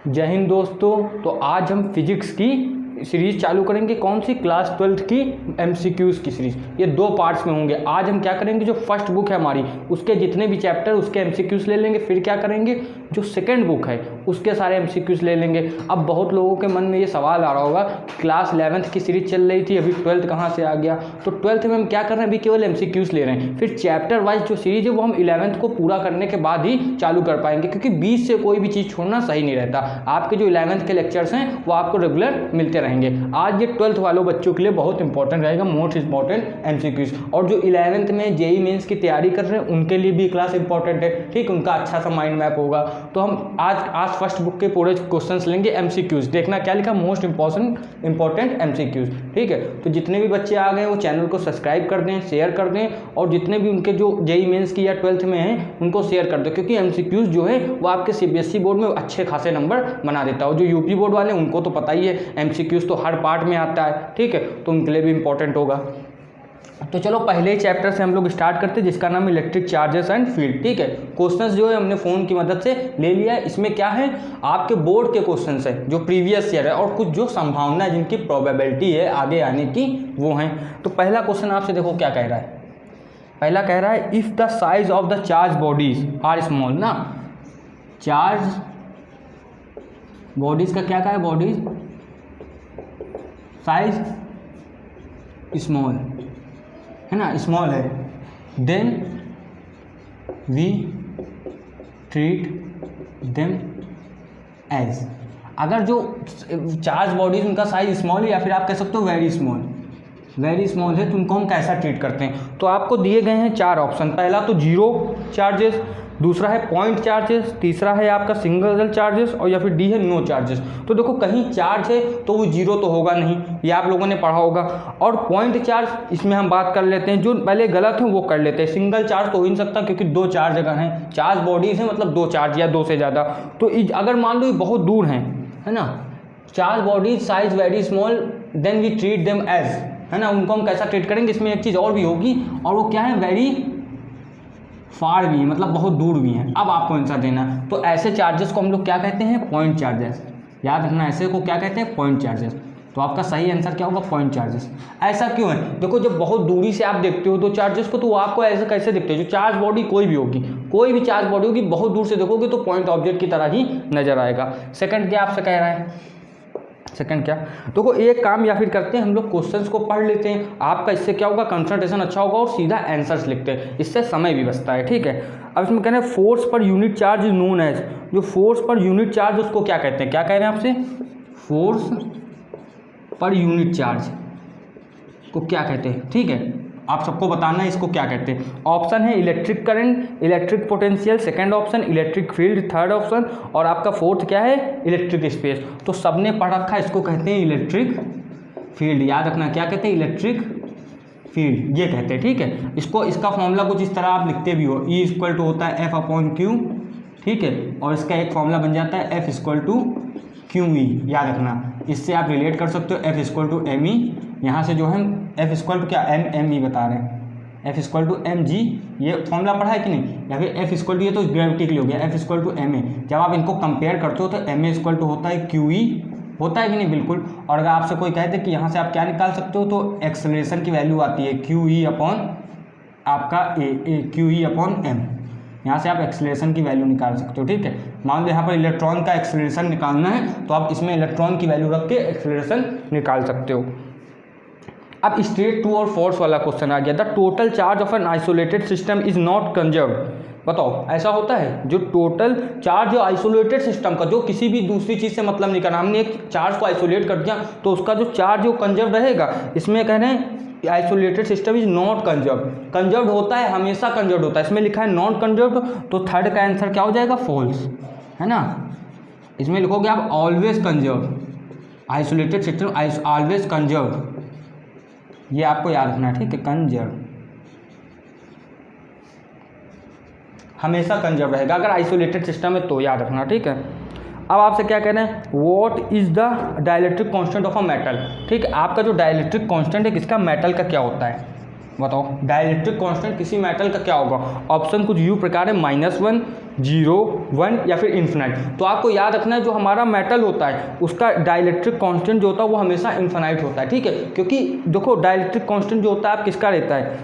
जय हिंद दोस्तों। तो आज हम फिजिक्स की सीरीज चालू करेंगे। कौन सी? क्लास 12th की एमसीक्यूज़ की सीरीज। ये 2 पार्ट्स में होंगे। आज हम क्या करेंगे, जो फर्स्ट बुक है हमारी उसके जितने भी चैप्टर उसके एमसीक्यूज़ ले लेंगे। फिर क्या करेंगे, जो सेकंड बुक है उसके सारे एमसीक्यूज़ ले लेंगे। अब बहुत लोगों के मन में ये सवाल आ रहा होगा, क्लास 11th की सीरीज चल रही थी, अभी 12th कहाँ से आ गया? तो 12th में हम क्या कर रहे हैं, अभी केवल एमसीक्यूज़ ले रहे हैं। फिर चैप्टर वाइज जो सीरीज है वो हम 11th को पूरा करने के बाद ही चालू कर पाएंगे, क्योंकि बीच से कोई भी चीज़ छोड़ना सही नहीं रहता। आपके जो 11th के लेक्चर्स हैं वो आपको रेगुलर मिलते रहेंगे। आज ये 12th वालों बच्चों के लिए बहुत इंपॉर्टेंट रहेगा, मोस्ट इंपॉर्टेंट एमसीक्यूज़। और जो 11th में जेई मेंस की तैयारी कर रहे हैं उनके लिए भी क्लास इंपॉर्टेंट है, ठीक। उनका अच्छा सा माइंड मैप होगा। तो हम आज फर्स्ट बुक के पूरे क्वेश्चंस लेंगे, एमसीक्यूज़। देखना क्या लिखा, मोस्ट इंपॉर्टेंट एमसीक्यूज़, ठीक है। तो जितने भी बच्चे आ गए वो चैनल को सब्सक्राइब कर दें, शेयर कर दें, और जितने भी उनके जो जेई मेंस की या 12th में हैं उनको शेयर कर दें, क्योंकि एमसीक्यूज़ जो है वो आपके सीबीएसई बोर्ड में अच्छे खासे नंबर बना देता है। और जो यूपी बोर्ड वाले उनको तो पता ही है, एमसीक्यूज़ तो हर पार्ट में आता है, ठीक है। तो उनके लिए भी इंपॉर्टेंट होगा। तो चलो पहले ही चैप्टर से हम लोग स्टार्ट करते हैं, जिसका नाम है इलेक्ट्रिक चार्जेस एंड फील्ड, ठीक है। क्वेश्चंस जो है हमने फ़ोन की मदद से ले लिया है। इसमें क्या है, आपके बोर्ड के क्वेश्चंस है जो प्रीवियस ईयर है, और कुछ जो संभावना है जिनकी प्रोबेबिलिटी है आगे आने की वो हैं। तो पहला क्वेश्चन आपसे देखो क्या कह रहा है। पहला कह रहा है, if the size of the charge bodies are small, ना चार्ज बॉडीज का क्या कहा है, बॉडीज साइज स्मॉल है ना, स्मॉल है, then we treat them as. अगर जो चार्ज बॉडीज उनका साइज स्मॉल है, या फिर आप कह सकते हो वेरी स्मॉल है, तो उनको हम कैसा ट्रीट करते हैं। तो आपको दिए गए हैं 4 ऑप्शन। पहला तो 0 चार्जेस, दूसरा है पॉइंट चार्जेस, तीसरा है आपका सिंगल चार्जेस, और या फिर डी है नो चार्जेस। तो देखो कहीं चार्ज है तो वो 0 तो होगा नहीं, ये आप लोगों ने पढ़ा होगा। और पॉइंट चार्ज, इसमें हम बात कर लेते हैं, जो पहले गलत है वो कर लेते हैं। सिंगल चार्ज तो हो ही नहीं सकता, क्योंकि 2 चार्ज अगर हैं, चार्ज बॉडीज हैं मतलब 2 चार्ज या 2 से ज़्यादा। तो अगर मान लो ये बहुत दूर हैं, है ना, charge bodies size very small, then we treat them as, है ना, उनको हम कैसा ट्रीट करेंगे। इसमें एक चीज़ और भी होगी, और वो क्या है, वेरी फार भी है, मतलब बहुत दूर भी हैं। अब आपको आंसर देना है। तो ऐसे चार्जेस को हम लोग क्या कहते हैं, पॉइंट चार्जेस। याद रखना, ऐसे को क्या कहते हैं, पॉइंट चार्जेस। तो आपका सही आंसर क्या होगा, पॉइंट चार्जेस। ऐसा क्यों है, देखो जब बहुत दूरी से आप देखते हो तो चार्जेस को, तो वो आपको ऐसे कैसे दिखते हैं, जो चार्ज बॉडी कोई भी होगी, कोई भी चार्ज बॉडी होगी, बहुत दूर से देखोगे तो पॉइंट ऑब्जेक्ट की तरह ही नजर आएगा। सेकंड क्या आपसे कह रहा है, सेकंड क्या, देखो एक काम या फिर करते हैं, हम लोग क्वेश्चंस को पढ़ लेते हैं। आपका इससे क्या होगा, कंसंट्रेशन अच्छा होगा, और सीधा आंसर्स लिखते हैं, इससे समय भी बचता है, ठीक है। अब इसमें कहना है, फोर्स पर unit charge is known as, जो फोर्स पर यूनिट चार्ज उसको क्या कहते हैं, क्या कह रहे हैं आपसे, फोर्स पर यूनिट चार्ज को क्या कहते हैं, ठीक है। आप सबको बताना है इसको क्या कहते हैं। ऑप्शन है electric current, electric potential, second option electric field, third option, और आपका फोर्थ क्या है, इलेक्ट्रिक स्पेस। तो सबने पढ़ रखा है, इसको कहते हैं इलेक्ट्रिक फील्ड। याद रखना क्या कहते हैं, इलेक्ट्रिक फील्ड ये कहते हैं, ठीक है। इसको, इसका फॉर्मूला कुछ इस तरह आप लिखते भी हो, E इक्वल टू होता है F/Q, ठीक है। और इसका एक फॉर्मूला बन जाता है F इक्वल टू QE। याद रखना, इससे आप रिलेट कर सकते हो F इक्वल टू ME। यहाँ से जो है F इक्वल टू क्या, ME बता रहे हैं, F इक्वल टू mg, ये फॉर्मूला पढ़ा है कि नहीं। या फिर F इक्वल टू, ये तो ग्रेविटी के लिए हो गया, F इक्वल टू ma। जब आप इनको कंपेयर करते हो तो ma इक्वल टू होता है QE, होता है कि नहीं, बिल्कुल। और अगर आपसे कोई कहते कि यहाँ से आप क्या निकाल सकते हो, तो एक्सेलरेशन की वैल्यू आती है QE अपॉन आपका QE अपॉन m। यहाँ से आप एक्सेलरेशन की वैल्यू निकाल सकते हो, ठीक है। मान लो यहाँ पर इलेक्ट्रॉन का एक्सेलरेशन निकालना है, तो आप इसमें इलेक्ट्रॉन की वैल्यू रख के एक्सेलरेशन निकाल सकते हो। अब स्टेट 2 और फोर्स वाला क्वेश्चन आ गया, the total charge of an isolated system is not conserved. बताओ ऐसा होता है, जो टोटल चार्ज आइसोलेटेड सिस्टम का, जो किसी भी दूसरी चीज़ से मतलब नहीं करना, हमने एक चार्ज को आइसोलेट कर दिया तो उसका जो चार्ज वो कंजर्व रहेगा। इसमें कह रहे हैं isolated system is not conserved. Conserved होता है, हमेशा कंजर्व्ड होता है, इसमें लिखा है नॉट कंजर्व्ड, तो थर्ड का आंसर क्या हो जाएगा, फॉल्स, है ना। इसमें लिखोगे आप always conserved, isolated system always conserved, ये आपको याद रखना है, ठीक है। कंजर्व हमेशा कंजर्व रहेगा अगर आइसोलेटेड सिस्टम है, तो याद रखना, ठीक है। अब आपसे क्या कहना है, what is the dielectric constant of a metal, ठीक है। आपका जो डाइलेक्ट्रिक कांस्टेंट है किसका, मेटल का क्या होता है, बताओ डाइलेक्ट्रिक कांस्टेंट किसी मेटल का क्या होगा। ऑप्शन कुछ यू प्रकार है, -1, 0, 1 या फिर इन्फिनाइट। तो आपको याद रखना है जो हमारा मेटल होता है उसका डाइलेक्ट्रिक कांस्टेंट जो होता है वो हमेशा इन्फिनाइट होता है, ठीक है। क्योंकि देखो डाइलेक्ट्रिक कांस्टेंट जो होता है आप किसका रहता है,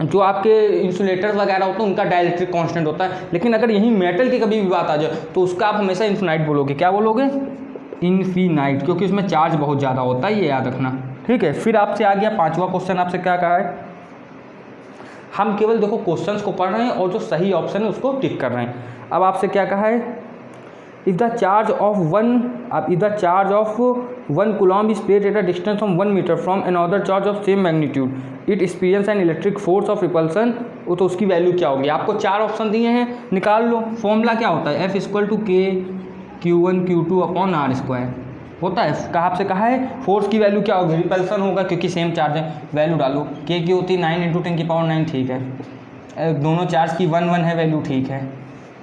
जो आपके इंसुलेटर्स वगैरह होते हैं उनका डाइलेक्ट्रिक कांस्टेंट होता है। लेकिन अगर यही मेटल की कभी भी बात आ जाए तो उसका आप हमेशा इन्फिनाइट बोलोगे। क्या बोलोगे? इन्फिनाइट, क्योंकि उसमें चार्ज बहुत ज़्यादा होता है, ये याद रखना, ठीक है। फिर आपसे आ गया 5वां क्वेश्चन। आपसे क्या कहा है, हम केवल देखो क्वेश्चंस को पढ़ रहे हैं और जो सही ऑप्शन है उसको टिक कर रहे हैं। अब आपसे क्या कहा है, if the charge of 1 coulomb is placed at a distance of 1 metre from another charge of same magnitude it experience an electric force of repulsion, तो उसकी वैल्यू क्या होगी। आपको 4 ऑप्शन दिए हैं, निकाल लो। फॉर्मूला क्या होता है, F = K Q1 Q2 upon R² होता है। कहा आपसे कहा है फोर्स की वैल्यू क्या होगी, रिपल्सन होगा क्योंकि सेम चार्ज है। वैल्यू डालो, K की होती है 9 × 10⁹, ठीक है। दोनों चार्ज की 1 1 है वैल्यू, ठीक है।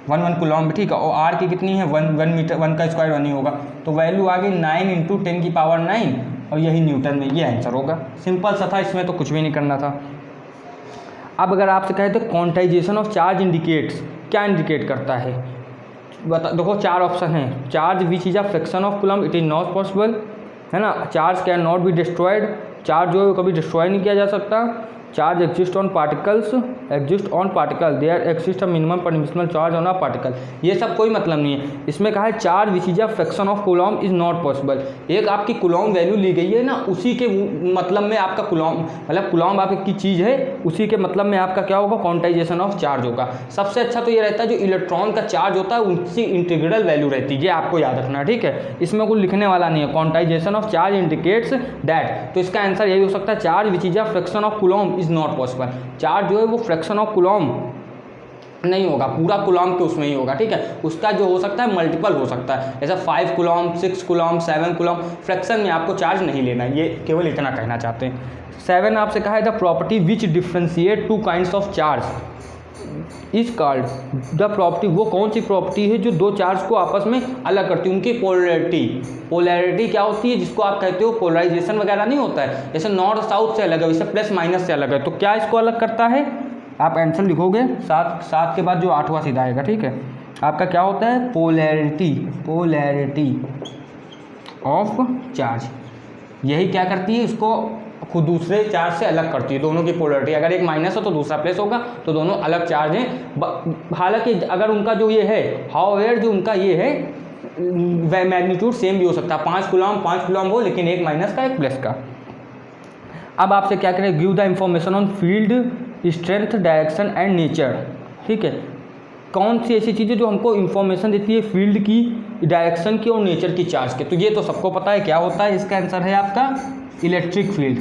1 कूलम्ब, ठीक है। और R की कितनी है 1 मीटर, 1 का स्क्वायर 1 ही होगा। तो वैल्यू आ गई 9 × 10⁹, और यही न्यूटन में ये आंसर होगा। सिंपल सा था, इसमें तो कुछ भी नहीं करना था। अब अगर आपसे कहे तो क्वांटाइजेशन ऑफ चार्ज इंडिकेट्स, क्या इंडिकेट करता है, बता। देखो 4 ऑप्शन हैं। Charge which is a fraction of coulomb it is not possible, है ना। Charge can not be destroyed, charge जो है कभी डिस्ट्रॉय नहीं किया जा सकता। Charge exist on particles, there exist a minimum permissible charge on a particle. ये सब कोई मतलब नहीं है। इसमें कहा है charge which is a fraction of coulomb is not possible. एक आपकी कूलम्ब वैल्यू ली गई है ना, उसी के मतलब में आपका कूलम्ब, मतलब कूलम्ब आपकी चीज़ है, उसी के मतलब में आपका क्या होगा, क्वांटाइजेशन ऑफ चार्ज होगा। सबसे अच्छा तो ये रहता है जो इलेक्ट्रॉन का चार्ज होता है उसकी इंटीग्रल वैल्यू रहती है, ये आपको याद रखना, ठीक है। इसमें कुछ लिखने वाला नहीं है। Quantization of charge indicates that, तो इसका आंसर यही हो सकता है, charge which is a fraction of coulomb is not possible. Charge जो है वो फ्रैक्शन ऑफ कूलम्ब नहीं होगा, पूरा कूलम्ब के उसमें ही होगा, ठीक है। उसका जो हो सकता है मल्टीपल हो सकता है, जैसा 5 कूलम्ब, 6 कूलम्ब, 7 कूलम्ब। फ्रैक्शन में आपको चार्ज नहीं लेना है, ये केवल इतना कहना चाहते हैं। 7 आपसे कहा है the property which differentiate 2 kinds of charge is called, the property, वो कौन सी प्रॉपर्टी है जो 2 चार्ज को आपस में अलग करती है, उनकी पोलैरिटी। पोलैरिटी क्या होती है, जिसको आप कहते हो पोलराइजेशन वगैरह नहीं होता है, जैसे नॉर्थ साउथ से अलग है वैसे प्लस माइनस से अलग है। तो क्या इसको अलग करता है, आप आंसर लिखोगे 7 के बाद जो 8वां सीधा आएगा, ठीक है। आपका क्या होता है, पोलैरिटी ऑफ चार्ज। यही क्या करती है, इसको खुद दूसरे चार्ज से अलग करती है, दोनों की पोलैरिटी। अगर एक माइनस हो तो दूसरा प्लस होगा, तो दोनों अलग चार्ज हैं। हालांकि अगर उनका जो ये है, हाउएवर जो उनका ये है मैग्नीट्यूड सेम भी हो सकता है, 5 कूलम्ब हो, लेकिन एक माइनस का एक प्लस का। अब आपसे क्या करें, give the information on field strength, direction and nature, ठीक है। कौन सी ऐसी चीज़ें जो हमको इन्फॉर्मेशन देती है फील्ड की, डायरेक्शन की और नेचर की चार्ज के। तो ये तो सबको पता है क्या होता है, इसका आंसर है आपका इलेक्ट्रिक फील्ड।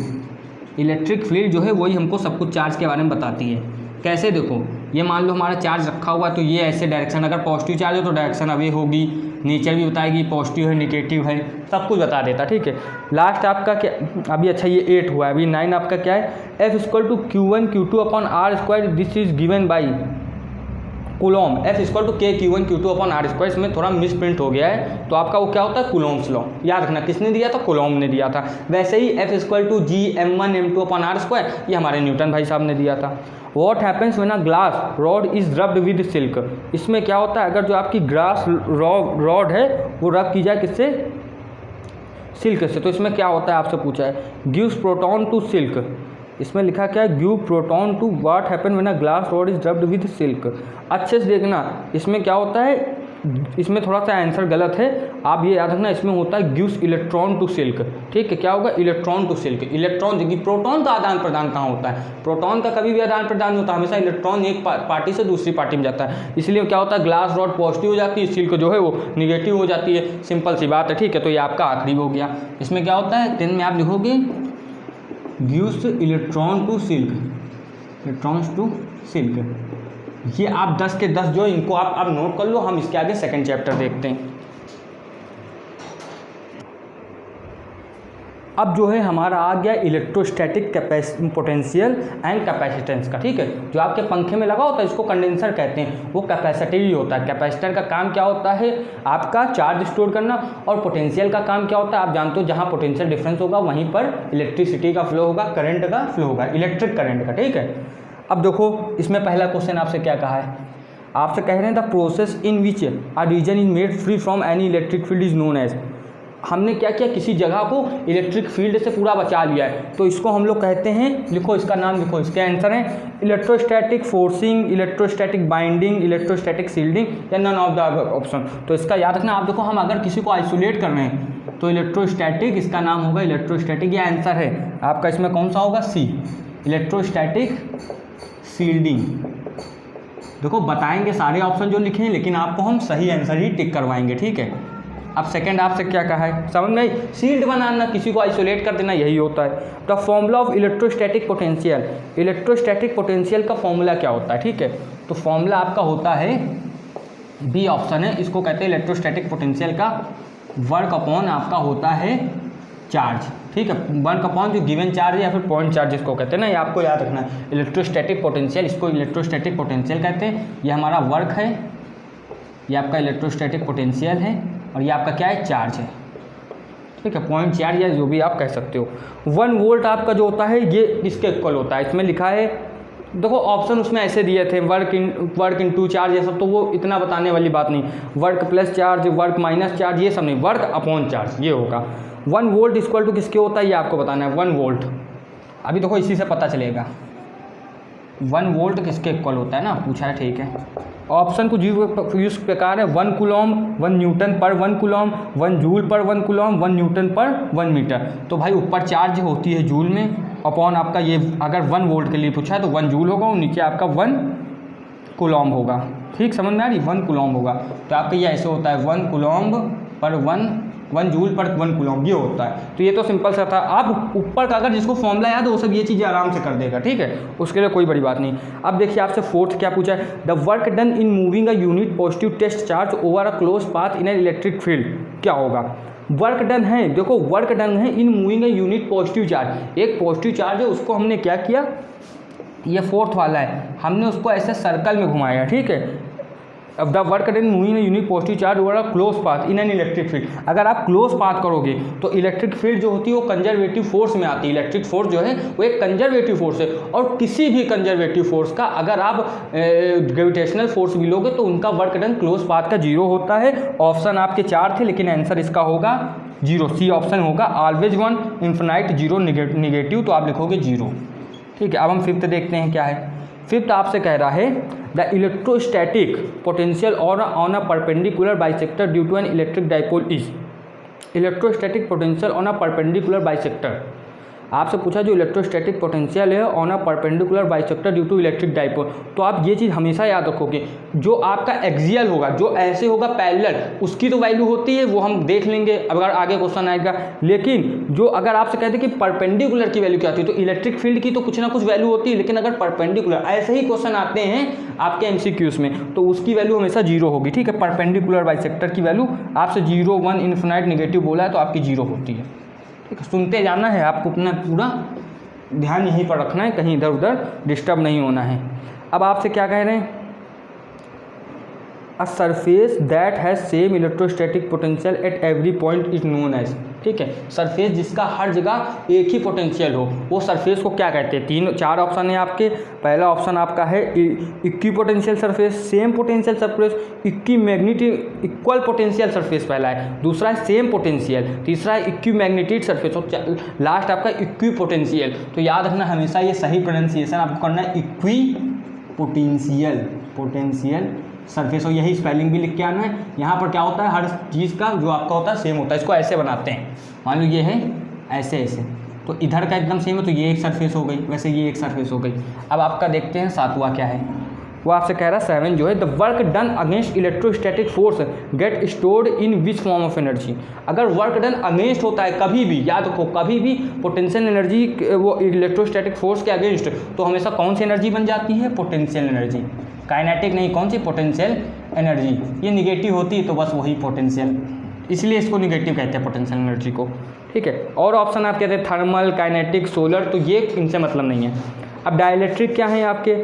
इलेक्ट्रिक फील्ड जो है वही हमको सब कुछ चार्ज के बारे में बताती है। कैसे, देखो ये मान लो हमारा चार्ज रखा हुआ, तो ये ऐसे डायरेक्शन, अगर पॉजिटिव चार्ज है तो डायरेक्शन अवे होगी, नेचर भी बताएगी, पॉजिटिव है निगेटिव है, सब कुछ बता देता, ठीक है। लास्ट आपका क्या, अभी अच्छा ये 8 हुआ है, अभी 9 आपका क्या है, F = Q1 Q2 upon R², this is given by Coulomb. F = K Q1 Q2 upon R², इसमें थोड़ा मिस प्रिंट हो गया है, तो आपका वो क्या होता है, कूलॉम्स लॉ। याद रखना किसने दिया था, कूलॉम ने दिया था। वैसे ही F = G m1 m2 upon R², ये हमारे न्यूटन भाई साहब ने दिया था। What happens when a glass rod is rubbed with silk, इसमें क्या होता है, अगर जो आपकी ग्लास रॉड है वो रब की जाए किससे, सिल्क से, तो इसमें क्या होता है आपसे पूछा है, गिव्स प्रोटॉन टू सिल्क। इसमें लिखा क्या है, give proton to what happen when a glass rod is rubbed with silk. अच्छे से देखना, इसमें क्या होता है, इसमें थोड़ा सा आंसर गलत है, आप ये याद रखना, इसमें होता है गिव्स इलेक्ट्रॉन टू सिल्क, ठीक है। क्या होगा, इलेक्ट्रॉन टू सिल्क। इलेक्ट्रॉन देखिए, प्रोटॉन का आदान प्रदान कहाँ होता है, प्रोटॉन का कभी भी आदान प्रदान नहीं होता, हमेशा इलेक्ट्रॉन एक पार्टी से दूसरी पार्टी में जाता है। इसलिए क्या होता है, ग्लास रॉड पॉजिटिव हो जाती है, सिल्क जो है वो निगेटिव हो जाती है, सिंपल सी बात है, ठीक है। तो ये आपका आखिरी हो गया। इसमें क्या होता है, 10 में आप लिखोगे gives electron to silk, electrons to silk. ये आप 10 के 10 जो इनको आप नोट कर लो, हम इसके आगे सेकंड चैप्टर देखते हैं। अब जो है हमारा आ गया इलेक्ट्रोस्टैटिक पोटेंशियल एंड कैपेसिटेंस का, ठीक है। जो आपके पंखे में लगा होता है इसको कंडेंसर कहते हैं, वो कैपेसिटर ही होता है। कैपेसिटर का काम क्या होता है, आपका चार्ज स्टोर करना, और पोटेंशियल का काम क्या होता है आप जानते हो, जहाँ पोटेंशियल डिफरेंस होगा वहीं पर इलेक्ट्रिसिटी का फ्लो होगा, करंट का फ्लो होगा, इलेक्ट्रिक करंट का, ठीक है। अब देखो इसमें पहला क्वेश्चन आपसे क्या कहा है, आपसे कह रहे हैं the process in which a region is made free from any electric field is known as. हमने क्या किया, किसी जगह को इलेक्ट्रिक फील्ड से पूरा बचा लिया है, तो इसको हम लोग कहते हैं, लिखो इसका नाम लिखो, इसके आंसर है electrostatic forcing, electrostatic binding, electrostatic shielding या नन ऑफ द ऑप्शन। तो इसका याद रखना। आप देखो हम अगर किसी को आइसोलेट कर रहे हैं तो इलेक्ट्रोस्टैटिक, इसका नाम होगा इलेक्ट्रोस्टैटिक, ये आंसर है आपका। इसमें कौन सा होगा, सी, इलेक्ट्रोस्टैटिक शील्डिंग। देखो बताएंगे सारे ऑप्शन जो लिखे हैं, लेकिन आपको हम सही आंसर ही टिक करवाएंगे, ठीक है। अब सेकंड आपसे क्या कहा है, समझ में आई, शील्ड बनाना, किसी को आइसोलेट कर देना, यही होता है। The formula of electrostatic potential, electrostatic potential का फॉर्मूला क्या होता है, ठीक है। तो फॉर्मूला आपका होता है, बी ऑप्शन है, इसको कहते हैं इलेक्ट्रोस्टैटिक पोटेंशियल का वर्क अपॉन आपका होता है चार्ज, ठीक है। वर्क अपॉन जो गिवन चार्ज है या फिर पॉइंट चार्ज जिसको कहते हैं ना, ये आपको याद रखना है। इलेक्ट्रोस्टैटिक पोटेंशियल, इसको इलेक्ट्रोस्टैटिक पोटेंशियल कहते हैं, ये हमारा वर्क है, ये आपका इलेक्ट्रोस्टैटिक पोटेंशियल है, और ये आपका क्या है, चार्ज है, ठीक है, पॉइंट चार्ज या जो भी आप कह सकते हो। 1 वोल्ट आपका जो होता है ये इसके इक्वल होता है। इसमें लिखा है, देखो ऑप्शन उसमें ऐसे दिए थे, वर्क इनटू चार्ज, ये सब तो वो इतना बताने वाली बात नहीं, work plus charge, work minus charge, ये सब नहीं, वर्क अपॉन चार्ज ये होगा। 1 वोल्ट इक्वल टू किसके होता है ये आपको बताना है, 1 वोल्ट। अभी देखो इसी से पता चलेगा 1 वोल्ट किसके इक्वल होता है ना, पूछा है, ठीक है। ऑप्शन को यूज प्रकार है, 1 कूलॉम 1 न्यूटन पर 1 कूलॉम, 1 जूल पर 1 कूलॉम, 1 न्यूटन पर 1 मीटर। तो भाई ऊपर चार्ज होती है जूल में, अपॉन आपका ये अगर 1 वोल्ट के लिए पूछा है तो 1 जूल होगा, और नीचे आपका 1 कूलॉम होगा, ठीक, समझ में आ रही, 1 कूलॉम होगा। तो आपका ये ऐसे होता है 1 कूलॉम पर 1 जूल पर 1 कूलॉम, ये होता है। तो ये तो सिंपल सा था। आप ऊपर का अगर जिसको फॉर्मूला याद है वो सब ये चीज़ें आराम से कर देगा, ठीक है, उसके लिए कोई बड़ी बात नहीं। अब देखिए आपसे फोर्थ क्या पूछा है, the work done in moving a unit positive test charge over a close path in an electric field, क्या होगा। वर्क डन है, देखो वर्क डन है in moving a unit positive charge, एक पॉजिटिव चार्ज है उसको हमने क्या किया, ये फोर्थ वाला है, हमने उसको ऐसे सर्कल में घुमाया, ठीक है। अब the work done moving unit positive charge over a close path in an electric field, अगर आप क्लोज पाथ करोगे तो इलेक्ट्रिक फील्ड जो होती है वो कंजर्वेटिव फोर्स में आती है। इलेक्ट्रिक फोर्स जो है वो एक कंजर्वेटिव फोर्स है, और किसी भी कंजर्वेटिव फोर्स का अगर आप ग्रेविटेशनल फोर्स भी लोगे तो उनका वर्क डन क्लोज पाथ का 0 होता है। ऑप्शन आपके 4 थे, लेकिन आंसर इसका होगा 0, सी ऑप्शन होगा, ऑलवेज 1, इन्फिनाइट 0, निगेटिव तो आप लिखोगे 0, ठीक है। अब हम फिफ्थ देखते हैं क्या है। फिफ्थ आपसे कह रहा है the electrostatic potential on a perpendicular bisector due to an electric dipole is, electrostatic potential on a perpendicular bisector, आपसे पूछा जो इलेक्ट्रोस्टैटिक पोटेंशियल है on a perpendicular bisector due to electric dipole. तो आप ये चीज़ हमेशा याद रखोगे, जो आपका एक्सियल होगा, जो ऐसे होगा पैरेलल, उसकी तो वैल्यू होती है, वो हम देख लेंगे अगर आगे क्वेश्चन आएगा। लेकिन जो अगर आपसे कहते हैं कि परपेंडिकुलर की वैल्यू क्या होती है, तो इलेक्ट्रिक फील्ड की तो कुछ ना कुछ वैल्यू होती है, लेकिन अगर परपेंडिकुलर ऐसे ही क्वेश्चन आते हैं आपके एमसीक्यूज में तो उसकी वैल्यू हमेशा 0 होगी, ठीक है। परपेंडिकुलर बाइसेक्टर की वैल्यू आपसे 0, 1, इन्फिनाइट, निगेटिव बोला है तो आपकी 0 होती है, ठीक है। सुनते जाना है आपको, अपना पूरा ध्यान यहीं पर रखना है, कहीं इधर उधर डिस्टर्ब नहीं होना है। अब आपसे क्या कह रहे हैं, a surface that has same electrostatic potential at every point is known as, ठीक है। सरफेस जिसका हर जगह एक ही पोटेंशियल हो, वो सरफेस को क्या कहते हैं। 4 ऑप्शन है आपके। पहला ऑप्शन आपका है equi potential surface, same potential surface, equi magnetic equal potential surface पहला है, दूसरा है सेम पोटेंशियल, तीसरा है इक्वी मैग्नेटिक सरफेस, और लास्ट आपका इक्वी पोटेंशियल। तो याद रखना हमेशा ये सही प्रोनाउंसिएशन आपको करना है, इक्वी पोटेंशियल सरफेस, और यही स्पेलिंग भी लिख के आना है। यहाँ पर क्या होता है, हर चीज़ का जो आपका होता है सेम होता है। इसको ऐसे बनाते हैं, मान लो ये है ऐसे ऐसे, तो इधर का एकदम सेम है, तो ये एक सरफेस हो गई, वैसे ये एक सरफेस हो गई। अब आपका देखते हैं 7वां क्या है, वो आपसे कह रहा है 7 जो है, the work done against electrostatic force get stored in which form of energy. अगर वर्क डन अगेंस्ट होता है कभी भी, याद रखो कभी भी पोटेंशियल एनर्जी वो इलेक्ट्रोस्टैटिक फोर्स के अगेंस्ट, तो हमेशा कौन सी एनर्जी बन जाती है, पोटेंशियल एनर्जी, काइनेटिक नहीं, कौन सी, पोटेंशियल एनर्जी। ये निगेटिव होती है तो बस वही पोटेंशियल, इसलिए इसको निगेटिव कहते हैं पोटेंशियल एनर्जी को। ठीक है। और ऑप्शन आप कहते हैं थर्मल, काइनेटिक, सोलर, तो ये इनसे मतलब नहीं है। अब डाइलेक्ट्रिक क्या है आपके,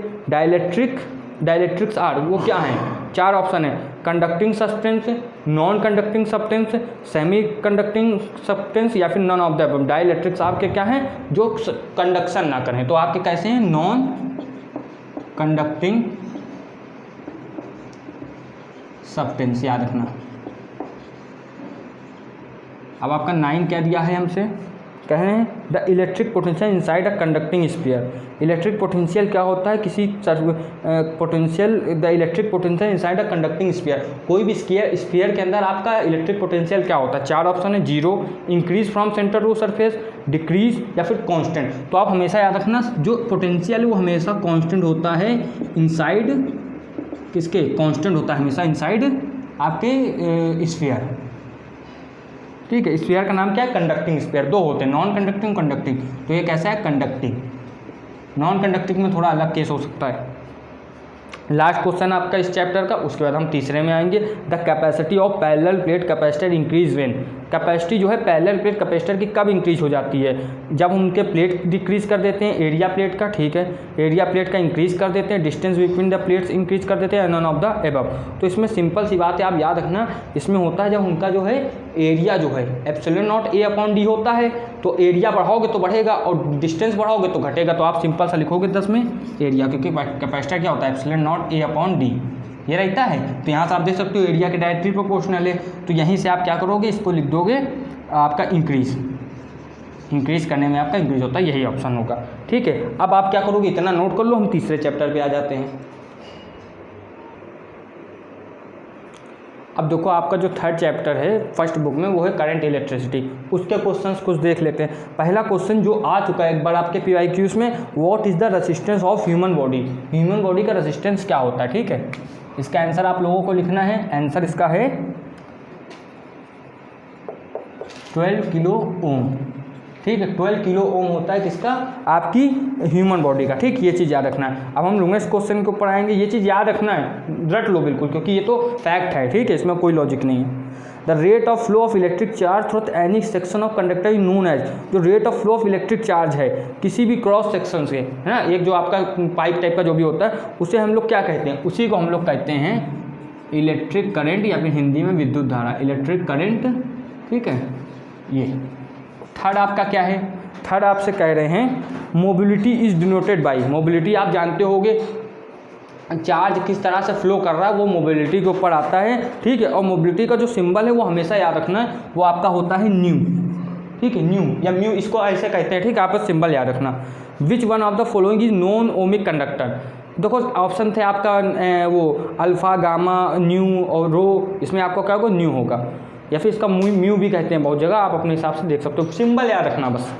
डाइलेक्ट्रिक्स आर वो क्या हैं, 4 ऑप्शन है, conducting substance, non conducting substance, semi conducting substance या फिर none of the above. Dielectrics आपके क्या हैं, जो कंडक्शन ना करें, तो आपके कैसे हैं, नॉन कंडक्टिंग सब्सटेंस, याद रखना। अब आपका 9 क्या दिया है हमसे, कह रहे हैं the electric potential inside a conducting sphere. Electric potential क्या होता है, किसी potential, the electric potential inside a conducting sphere, कोई भी स्फीयर के अंदर आपका इलेक्ट्रिक पोटेंशियल क्या होता है। 4 ऑप्शन है, 0, increase from centre to surface, decrease या फिर कांस्टेंट। तो आप हमेशा याद रखना जो पोटेंशियल है वो हमेशा कांस्टेंट होता है इनसाइड किसके, कांस्टेंट होता है हमेशा इनसाइड आपके स्फीयर। ठीक है, स्फीयर का नाम क्या है, कंडक्टिंग स्फीयर। 2 होते हैं, नॉन कंडक्टिंग, कंडक्टिंग, तो ये कैसा है, कंडक्टिंग। नॉन कंडक्टिंग में थोड़ा अलग केस हो सकता है। लास्ट क्वेश्चन आपका इस चैप्टर का, उसके बाद हम तीसरे में आएंगे। The capacity of parallel plate capacitor increase when. Capacity जो है पैरेलल प्लेट कैपेसिटर की कब इंक्रीज हो जाती है, जब हम उनके प्लेट डिक्रीज कर देते हैं, एरिया प्लेट का, ठीक है, एरिया प्लेट का इंक्रीज कर देते हैं, distance between the plates increase कर देते हैं, नॉन ऑफ द एबव। तो इसमें सिंपल सी बात है, आप याद रखना, इसमें होता है जब उनका जो है एरिया जो है epsilon not a upon D होता है, तो एरिया बढ़ाओगे तो बढ़ेगा और डिस्टेंस बढ़ाओगे तो घटेगा। तो आप सिंपल सा लिखोगे 10 में एरिया, क्योंकि कैपेसिटर क्या होता है, epsilon not a upon D, ये रहता है। तो यहाँ से आप देख सकते हो एरिया के डायरेक्टली प्रोपोर्शनल है, तो यहीं से आप क्या करोगे, इसको लिख दोगे आपका इंक्रीज करने में आपका इंक्रीज होता है, यही ऑप्शन होगा। ठीक है, अब आप क्या करोगे, इतना नोट कर लो, हम तीसरे चैप्टर पे आ जाते हैं। अब देखो आपका जो 3rd चैप्टर है फर्स्ट बुक में वो है करंट इलेक्ट्रिसिटी, उसके क्वेश्चंस कुछ देख लेते हैं। पहला क्वेश्चन जो आ चुका है एक बार आपके PYQs में, what is the resistance of human body. Human body का रेजिस्टेंस क्या होता है, ठीक है, इसका आंसर आप लोगों को लिखना है। आंसर इसका है 12 किलो ओम। ठीक है, 12 किलो ओम होता है किसका, आपकी ह्यूमन बॉडी का। ठीक, ये चीज़ याद रखना है। अब हम लोग इस क्वेश्चन के ऊपर आएंगे, ये चीज़ याद रखना है, रट लो बिल्कुल, क्योंकि ये तो फैक्ट है। ठीक है, इसमें कोई लॉजिक नहीं है। The rate of flow of electric charge through any section of conductor is known as. जो rate of flow of electric charge है किसी भी क्रॉस सेक्शन से, है ना, एक जो आपका पाइप टाइप का जो भी होता है, उसे हम लोग क्या कहते हैं, उसी को हम लोग कहते हैं इलेक्ट्रिक करंट, या फिर हिंदी में विद्युत धारा, इलेक्ट्रिक करंट। ठीक है, ये 3rd आपका क्या है, 3rd आपसे कह रहे हैं mobility is denoted by. Mobility आप जानते होगे, चार्ज किस तरह से फ्लो कर रहा है वो मोबिलिटी के ऊपर आता है। ठीक है, और मोबिलिटी का जो सिंबल है वो हमेशा याद रखना है, वो आपका होता है न्यू। ठीक है, न्यू या म्यू, इसको ऐसे कहते हैं। ठीक है, आप सिंबल याद रखना। विच one of the following is non ohmic conductor. देखो ऑप्शन थे आपका वो अल्फ़ा, गामा, न्यू और रो, इसमें आपको क्या होगा, न्यू होगा, या फिर इसका म्यू भी कहते हैं बहुत जगह, आप अपने हिसाब से देख सकते हो, सिंबल याद रखना बस।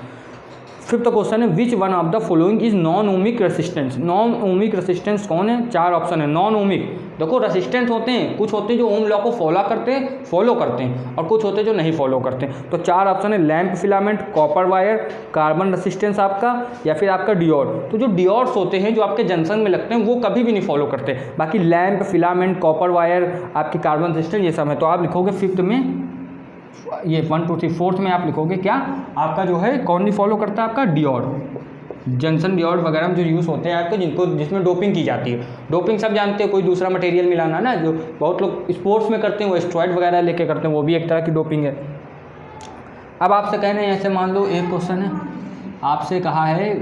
5th क्वेश्चन है which one of the following is non ohmic resistance. Non ohmic resistance कौन है, 4 ऑप्शन है। नॉन ओमिक, देखो रेसिस्टेंस होते हैं, कुछ होते हैं जो ओम लॉ को फॉलो करते हैं और कुछ होते हैं जो नहीं फॉलो करते हैं। तो 4 ऑप्शन है, lamp, filament, copper wire, carbon resistance आपका, या फिर आपका डियोड। तो जो डियोड्स होते हैं जो आपके जंक्शन में लगते हैं वो कभी भी नहीं फॉलो करते। बाकी लैंप, फिलामेंट, कॉपर वायर, आपकी कार्बन रेसिस्टेंस, ये सब है। तो आप लिखोगे 5th में, ये 1 2 3 4th में आप लिखोगे क्या, आपका जो है कौन नहीं फॉलो करता है, आपका डियोड, जंक्शन डियोड वगैरह में जो यूज़ होते हैं आपके, जिसमें डोपिंग की जाती है। डोपिंग सब जानते हैं, कोई दूसरा मटेरियल मिलाना ना, जो बहुत लोग स्पोर्ट्स में करते हैं, वो स्टेरॉइड वगैरह लेके करते हैं, वो भी एक तरह की डोपिंग है। अब आपसे कह रहे हैं, ऐसे मान लो एक क्वेश्चन है आपसे कहा है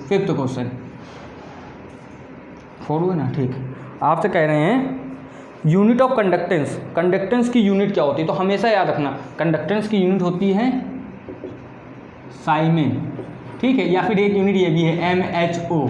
5th क्वेश्चन 4 हुआ ना, ठीक, आपसे कह रहे हैं यूनिट ऑफ कंडक्टेंस। कंडक्टेंस की यूनिट क्या होती है, तो हमेशा याद रखना कंडक्टेंस की यूनिट होती है साइमेन। ठीक है, या फिर एक यूनिट ये भी है MHO,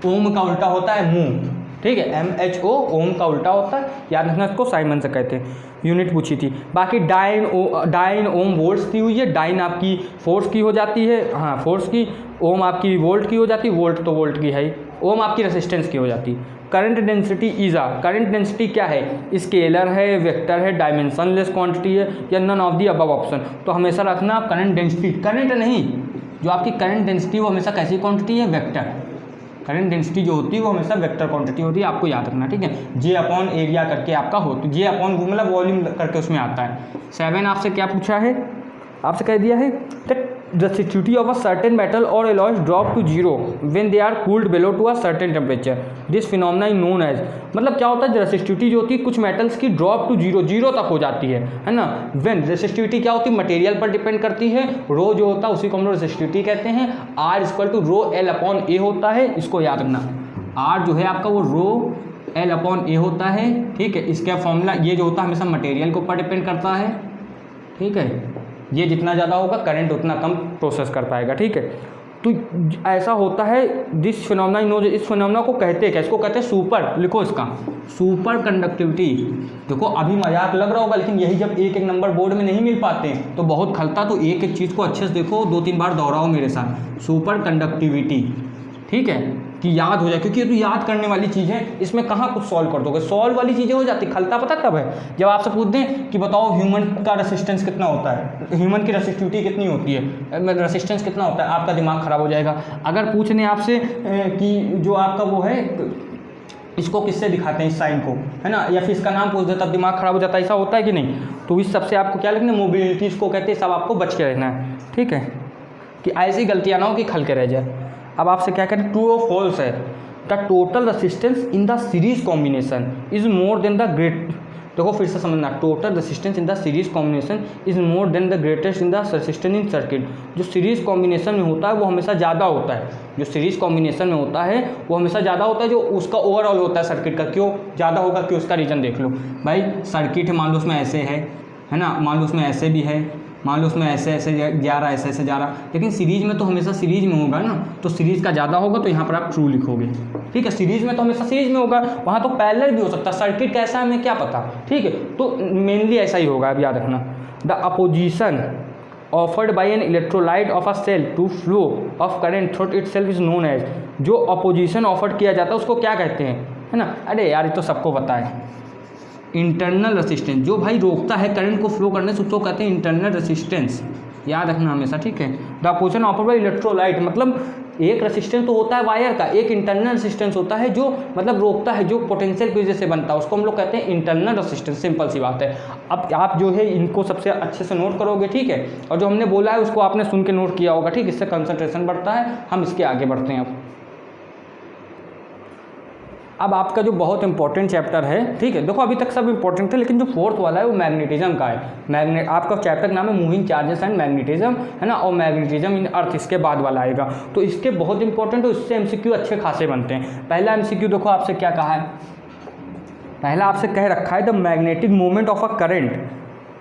ओम का उल्टा होता है मू। ठीक है, MHO ओम का उल्टा होता है, याद रखना, इसको साइमन से कहते हैं। यूनिट पूछी थी। बाकी डाइन ओम वोल्ट्स दी हुई है, डाइन आपकी फोर्स की हो जाती है, हाँ फोर्स की, ओम आपकी वोल्ट की हो जाती है, वोल्ट तो वोल्ट की है ही, ओम आपकी रेसिस्टेंस की हो जाती है। Current density is uh, current density क्या है, स्केलर है, वेक्टर है, डायमेंशनलेस क्वांटिटी है, या none of the above option. तो हमेशा रखना आप करंट डेंसिटी, करंट नहीं, जो आपकी करंट डेंसिटी वो हमेशा कैसी क्वांटिटी है, वेक्टर। करंट डेंसिटी जो होती है वो हमेशा वेक्टर क्वांटिटी होती है, आपको याद रखना। ठीक है, J अपॉन एरिया करके आपका हो, तो J अपॉन मतलब वॉल्यूम करके उसमें आता है। 7 आपसे क्या पूछा है, आपसे कह दिया है that resistivity of a certain metal और alloys drop to zero when they are cooled below to a certain temperature, this phenomena is known as. मतलब क्या होता है, रेसिस्टिविटी जो होती है कुछ मेटल्स की ड्रॉप टू जीरो तक हो जाती है ना। व्हेन रेसिस्टिविटी क्या होती है, मटेरियल पर डिपेंड करती है। रो जो होता है उसी को हम लोग रेसिस्टिविटी कहते हैं। R equal to rho L upon A होता है, इसको याद रखना। आर जो है आपका वो रो एल अपॉन ए होता है, ठीक है। इसका फॉर्मूला ये जो होता है हमेशा मटेरियल के ऊपर डिपेंड करता है, ठीक है। ये जितना ज़्यादा होगा करंट उतना कम प्रोसेस कर पाएगा, ठीक है। तो ऐसा होता है दिस फिनोमेना नो, इस फिनोमेना को कहते हैं क्या, इसको कहते हैं सुपर, लिखो इसका सुपर कंडक्टिविटी। देखो अभी मजाक लग रहा होगा, लेकिन यही जब एक एक नंबर बोर्ड में नहीं मिल पाते तो बहुत खलता। तो एक एक चीज़ को अच्छे से देखो, 2-3 बार दोहराओ मेरे साथ, सुपर कंडक्टिविटी, ठीक है, कि याद हो जाए, क्योंकि ये तो याद करने वाली चीज़ है। इसमें कहाँ कुछ सॉल्व कर दोगे, सॉल्व वाली चीज़ें हो जाती। खलता पता कब है, जब आपसे पूछ दें कि बताओ ह्यूमन का रेसिस्टेंस कितना होता है, ह्यूमन की रेसिस्टिविटी कितनी होती है, रेसिस्टेंस कितना होता है, आपका दिमाग खराब हो जाएगा। अगर पूछ लें आपसे कि जो आपका वो है इसको किससे दिखाते हैं इस साइन को, है ना, या फिर इसका नाम पूछ दे तब दिमाग खराब हो जाता है, ऐसा होता है कि नहीं। तो इस सबसे आपको क्या लिखना है, मोबिलिटीज़ को कहते हैं, सब आपको बच के रहना है, ठीक है, कि ऐसी गलतियाँ ना हो कि खल के रह जाए। अब आपसे क्या करें, ट्रू और फॉल्स है, the total resistance in the series combination is more than the great, देखो फिर से समझना, total resistance in the series combination is more than the greatest in the resistance in circuit. जो सीरीज कॉम्बिनेशन में होता है वो हमेशा ज़्यादा होता है, जो सीरीज कॉम्बिनेशन में होता है वो हमेशा ज़्यादा होता है जो उसका ओवरऑल होता है सर्किट का। क्यों ज़्यादा होगा, क्यों, उसका रीज़न देख लो भाई। सर्किट है, मान लो उसमें ऐसे है ना, मान लो उसमें ऐसे भी है, मान लो उसमें ऐसे ऐसे जा रहा, ऐसे ऐसे जा रहा, लेकिन सीरीज में तो हमेशा सीरीज में होगा ना, तो सीरीज का ज़्यादा होगा तो यहाँ पर आप ट्रू लिखोगे, ठीक है। सीरीज में तो हमेशा सीरीज में होगा, वहाँ तो पैरेलल भी हो सकता है, सर्किट कैसा है हमें क्या पता, ठीक है। तो मेनली ऐसा ही होगा, अब याद रखना। The opposition offered by an electrolyte of a cell to flow of current through itself is known as. जो अपोजिशन ऑफर्ड किया जाता है उसको क्या कहते हैं, है ना। अरे यार ये तो सबको पता है, इंटरनल रेसिस्टेंस, जो भाई रोकता है करंट को फ्लो करने से उसको कहते हैं इंटरनल रेसिस्टेंस, याद रखना हमेशा, ठीक है। The opposition offered by electrolyte, मतलब एक रेसिस्टेंस तो होता है वायर का, एक इंटरनल रेसिस्टेंस होता है जो मतलब रोकता है, जो पोटेंशियल की वजह से बनता है, उसको हम लोग कहते हैं इंटरनल रेसिस्टेंस। सिंपल सी बात है। अब आप जो है इनको सबसे अच्छे से नोट करोगे, ठीक है, और जो हमने बोला है उसको आपने सुन के नोट किया होगा, ठीक, इससे कंसंट्रेशन बढ़ता है। हम इसके आगे बढ़ते हैं। अब आपका जो बहुत इंपॉर्टेंट चैप्टर है, ठीक है, देखो अभी तक सब इंपॉर्टेंट थे, लेकिन जो फोर्थ वाला है वो मैग्नेटिज्म का है। आपका चैप्टर नाम है मूविंग चार्जेस एंड मैग्नेटिज्म, है ना, और मैग्नेटिज्म इन अर्थ इसके बाद वाला आएगा। तो इसके बहुत इंपॉर्टेंट है, इससे एमसीक्यू अच्छे खासे बनते हैं। पहला एमसीक्यू देखो आपसे क्या कहा है, पहला आपसे कह रखा है the magnetic moment of a current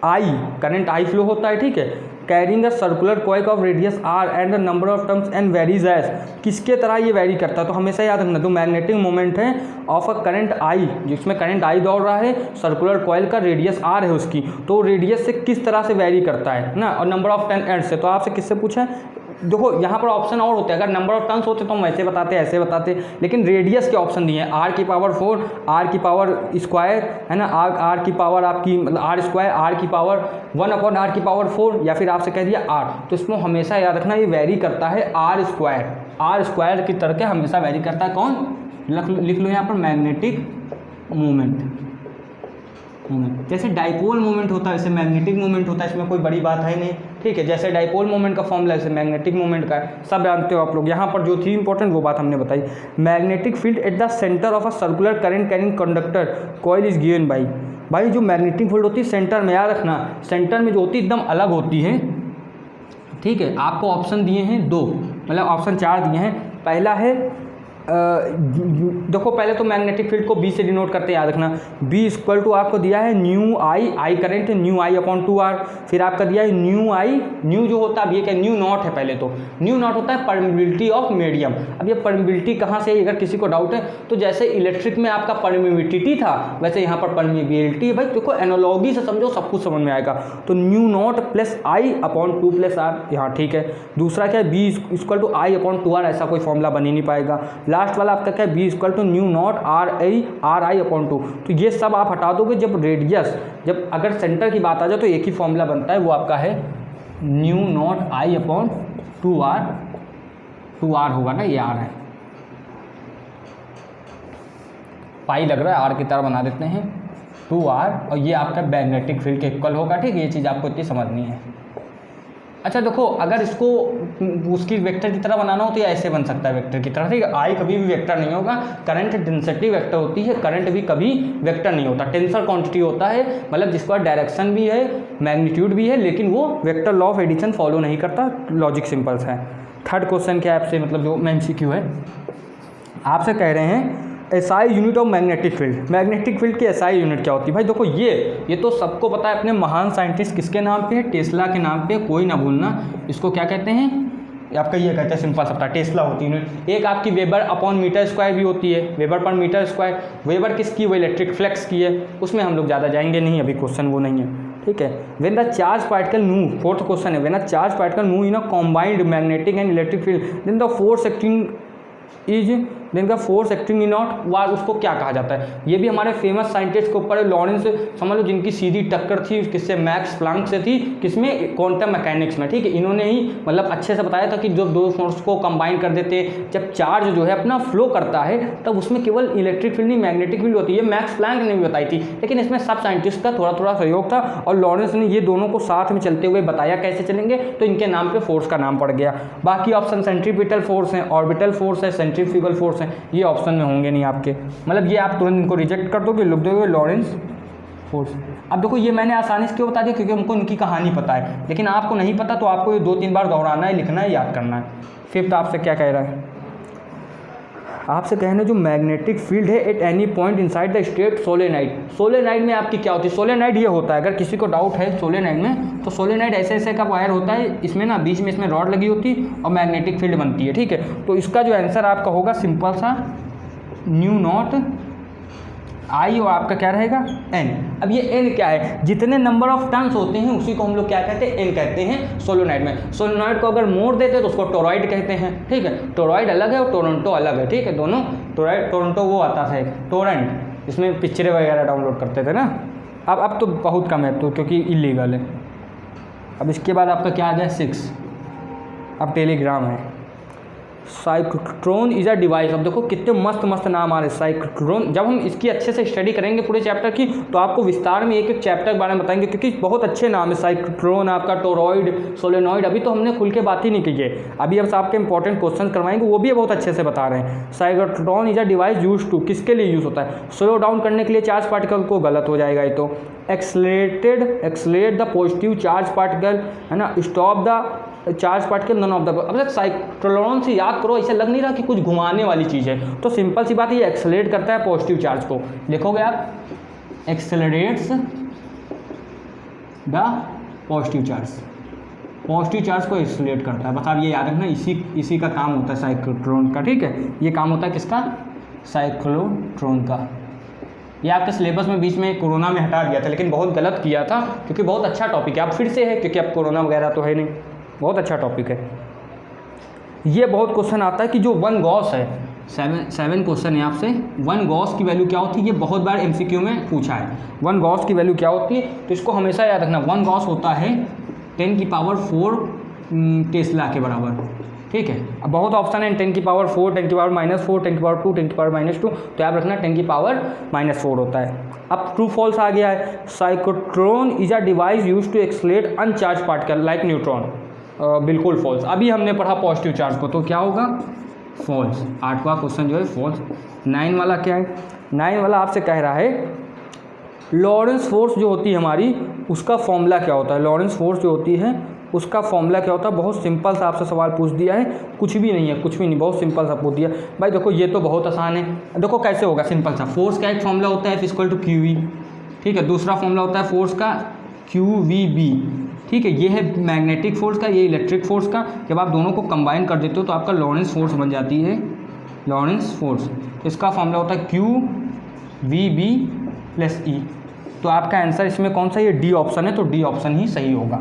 I, current I flow होता है, ठीक है, carrying a circular coil of radius R and the number of terms and varies as, किसके तरह ये वेरी करता है। तो हमेशा याद रखना, जो मैग्नेटिक मोमेंट है ऑफ अ करंट आई, जिसमें करंट आई दौड़ रहा है, सर्कुलर कॉइल का रेडियस आर है उसकी, तो रेडियस से किस तरह से वेरी करता है ना, और नंबर ऑफ टर्न एंड से। तो आपसे किससे पूछा है, देखो यहाँ पर ऑप्शन और होते हैं, अगर नंबर ऑफ टर्न्स होते तो हम ऐसे बताते ऐसे बताते, लेकिन रेडियस के ऑप्शन दिए हैं, आर की पावर 4, आर की पावर स्क्वायर, है ना, आर की पावर आपकी मतलब आर स्क्वायर, आर की पावर 1 अपॉन आर की पावर 4, या फिर आपसे कह दिया आर। तो इसमें हमेशा याद रखना ये वेरी करता है आर स्क्वायर की तरह के हमेशा वेरी करता है। कौन, लिख लो यहाँ पर मैग्नेटिक मोमेंट। जैसे डाइपोल मोमेंट होता है वैसे मैग्नेटिक मोमेंट होता है, इसमें कोई बड़ी बात है नहीं, ठीक है। जैसे डाइपोल मोमेंट का फॉर्मूला ऐसे मैग्नेटिक मोमेंट का है, सब जानते हो आप लोग। यहाँ पर जो थी इंपॉर्टेंट वो बात हमने बताई। Magnetic field at the centre of a circular current carrying conductor coil is given by, भाई जो मैग्नेटिक फील्ड होती है सेंटर में, याद रखना सेंटर में जो होती है एकदम अलग होती है, ठीक है। आपको ऑप्शन दिए हैं 2, मतलब ऑप्शन 4 दिए हैं। पहला है देखो पहले तो मैग्नेटिक फील्ड को बी से डिनोट करते हैं, याद रखना, बी इक्वल टू आपको दिया है new I current, new I upon 2R, फिर आपका दिया है न्यू आई, न्यू जो होता है अब ये क्या न्यू नॉट है, पहले तो न्यू नॉट होता है परमिबिलिटी ऑफ मीडियम। अब ये परमिबिलिटी कहाँ से है, अगर किसी को डाउट है तो जैसे इलेक्ट्रिक में आपका परमिबिलिटी था वैसे यहाँ पर परमिबिलिटी है। भाई देखो एनालॉजी से समझो सब कुछ समझ में आएगा। तो mu naught plus I upon 2 plus R, यहाँ ठीक है। दूसरा क्या है, B equal to I upon 2R, ऐसा कोई फॉर्मूला बन ही नहीं पाएगा। लास्ट वाला आपका क्या है, B equal to mu naught R I upon 2। तो ये सब आप हटा दोगे, जब रेडियस, जब अगर सेंटर की बात आ जाए तो एक ही फॉर्मूला बनता है, वो आपका है new not I upon 2R होगा ना, ये आर है, पाई लग रहा है, आर की तरह बना देते हैं 2R, और ये आपका मैग्नेटिक फील्ड के इक्वल होगा, ठीक है। ये चीज़ आपको इतनी समझनी है। अच्छा देखो, अगर इसको उसकी वेक्टर की तरह बनाना हो तो ये ऐसे बन सकता है वेक्टर की तरह, ठीक है। आई कभी भी वेक्टर नहीं होगा, करंट डेंसिटी वेक्टर होती है, करंट भी कभी वेक्टर नहीं होता, टेंसर क्वांटिटी होता है, मतलब जिसका डायरेक्शन भी है मैग्नीट्यूड भी है, लेकिन वो vector law of addition follow नहीं करता। लॉजिक सिंपल्स है। थर्ड क्वेश्चन क्या है आपसे, मतलब जो MCQ है, आपसे कह रहे हैं SI unit of magnetic field. Magnetic field की एसआई यूनिट क्या होती है? भाई देखो ये तो सबको पता है, अपने महान साइंटिस्ट किसके नाम पे है? टेस्ला के नाम पे, कोई ना भूलना। इसको क्या कहते हैं? आपका ये कहते हैं सिंपल सा, टेस्ला होती है यूनिट। एक आपकी वेबर अपॉन मीटर स्क्वायर भी होती है, वेबर पर मीटर स्क्वायर। वेबर किसकी? वो इलेक्ट्रिक फ्लक्स की है, उसमें हम लोग ज़्यादा जाएंगे नहीं, अभी क्वेश्चन वो नहीं है, ठीक है। When the charge particle move, fourth question है, when the charge particle move in a combined magnetic and electric field then the force acting जिनका force acting in not war, उसको क्या कहा जाता है? ये भी हमारे फेमस साइंटिस्ट के ऊपर है, लॉरेंस समझ लो, जिनकी सीधी टक्कर थी किससे? मैक्स प्लांक से थी, किसमें? क्वांटम मैकेनिक्स में, ठीक है। इन्होंने ही मतलब अच्छे से बताया था कि जो दो फोर्स को कंबाइन कर देते, जब चार्ज जो है अपना फ्लो करता है तब उसमें केवल इलेक्ट्रिक फील्ड नहीं मैग्नेटिक फील्ड होती है। मैक्स प्लांक ने भी बताई थी, लेकिन इसमें सब साइंटिस्ट का थोड़ा थोड़ा सहयोग था, और लॉरेंस ने ये दोनों को साथ में चलते हुए बताया कैसे चलेंगे, तो इनके नाम पे फोर्स का नाम पड़ गया। बाकी ऑप्शन सेंट्रीपिटल फोर्स है, ऑर्बिटल फोर्स है, सेंट्रीफ्यूगल फोर्स है, ये ऑप्शन में होंगे नहीं आपके, मतलब ये आप तुरंत इनको रिजेक्ट कर दोगे, लिख दोगे लॉरेंस फोर्स। अब देखो ये मैंने आसानी से क्यों बता दिया, क्योंकि हमको इनकी कहानी पता है, लेकिन आपको नहीं पता तो आपको ये 2-3 बार दोहराना है, लिखना है, याद करना है। फिफ्थ आपसे क्या कह रहा है? आपसे कहना जो मैग्नेटिक फील्ड है at any point inside the state solenoid. Solenoid में आपकी क्या होती है? सोलेनाइड ये होता है, अगर किसी को डाउट है सोलेनाइड में, तो सोलेनाइड ऐसे ऐसे का वायर होता है, इसमें ना बीच में इसमें रॉड लगी होती है और मैग्नेटिक फील्ड बनती है, ठीक है। तो इसका जो आंसर आपका होगा सिंपल सा न्यू नॉट आई, और आपका क्या रहेगा? एन। अब ये एन क्या है? जितने नंबर ऑफ टर्न्स होते हैं उसी को हम लोग क्या कहते हैं? एन कहते हैं सोलेनॉइड में। सोलेनॉइड को अगर मोड़ देते हैं तो उसको टोरॉइड कहते हैं, ठीक है। टोरॉइड अलग है और टोरंटो अलग है, ठीक है। दोनों टोरंटो वो आता था टोरेंट, इसमें पिक्चरें वगैरह डाउनलोड करते थे ना। अब तो बहुत कम है तो, क्योंकि इलीगल है। अब इसके बाद आपका क्या आ गया? 6। अब टेलीग्राम है। Cyclotron is a device. अब देखो कितने मस्त मस्त नाम आ रहे हैं। साइक्लोट्रॉन, जब हम इसकी अच्छे से स्टडी करेंगे पूरे चैप्टर की, तो आपको विस्तार में एक एक चैप्टर के बारे में बताएंगे, क्योंकि बहुत अच्छे नाम है। साइक्लोट्रॉन, आपका टोरॉइड, सोलेनॉइड, अभी तो हमने खुल के बात ही नहीं की है। अभी अब आपके इंपॉर्टेंट क्वेश्चन करवाएंगे, वो भी बहुत अच्छे से बता रहे हैं। Cyclotron is a device use to, किसके लिए यूज़ होता है? स्लो डाउन करने के लिए चार्ज पार्टिकल को, गलत हो जाएगा ये तो। Accelerate the positive charge particle, है ना। Stop the charge particle none of the. अब साइक्लोट्रॉन से याद करो, ऐसा लग नहीं रहा कि कुछ घुमाने वाली चीज़ है, तो सिंपल सी बात है, ये एक्सेलरेट करता है पॉजिटिव चार्ज को। लिखोगे आप accelerates the positive charge, positive charge को एक्सेलरेट करता है। बस आप ये याद रखना, इसी का काम होता है साइक्लोट्रॉन का, ठीक है। ये काम होता है किसका? साइक्लोट्रॉन का। ये आपके सिलेबस में बीच में कोरोना में हटा दिया था, लेकिन बहुत गलत किया था, क्योंकि बहुत अच्छा टॉपिक है। अब फिर से है, क्योंकि अब कोरोना वगैरह तो है नहीं, बहुत अच्छा टॉपिक है। ये बहुत क्वेश्चन आता है कि जो 1 गॉस है, 7 क्वेश्चन है आपसे, 1 गॉस की वैल्यू क्या होती है? ये बहुत बार MCQ में पूछा है। 1 गॉस की वैल्यू क्या होती है? तो इसको हमेशा याद रखना, 1 गॉस होता है 10⁴ टेस्ला के बराबर, ठीक है। अब बहुत ऑप्शन है, 10⁴, 10⁻⁻4, 10⁻², 10⁻², तो याद रखना 10⁻⁻4 होता है। अब ट्रू फॉल्स आ गया है। Cyclotron is a device use to accelerate uncharge particle like neutron. बिल्कुल फॉल्स। अभी हमने पढ़ा पॉजिटिव चार्ज को, तो क्या होगा? फॉल्स। 8वां क्वेश्चन जो है फॉल्स। 9 वाला क्या है? 9 वाला आपसे कह रहा है लॉरेंस फोर्स जो होती है हमारी, उसका फॉर्मूला क्या होता है? लॉरेंस फोर्स जो होती है उसका फॉर्मूला क्या होता है? बहुत सिंपल सा आपसे सवाल पूछ दिया है, कुछ भी नहीं है, कुछ भी नहीं, बहुत सिंपल सा पूछ दिया। भाई देखो ये तो बहुत आसान है। देखो कैसे होगा, सिंपल सा। फोर्स का एक फॉर्मूला होता है F = QE, ठीक है। दूसरा फॉर्मूला होता है फोर्स का QVB, ठीक है। ये है मैग्नेटिक फोर्स का, ये इलेक्ट्रिक फोर्स का। जब आप दोनों को कंबाइन कर देते हो तो आपका लॉरेंस फोर्स बन जाती है, लॉरेंस फोर्स। इसका फॉर्मूला होता है QVB + E। तो आपका आंसर इसमें कौन सा? ये डी ऑप्शन है, तो डी ऑप्शन ही सही होगा,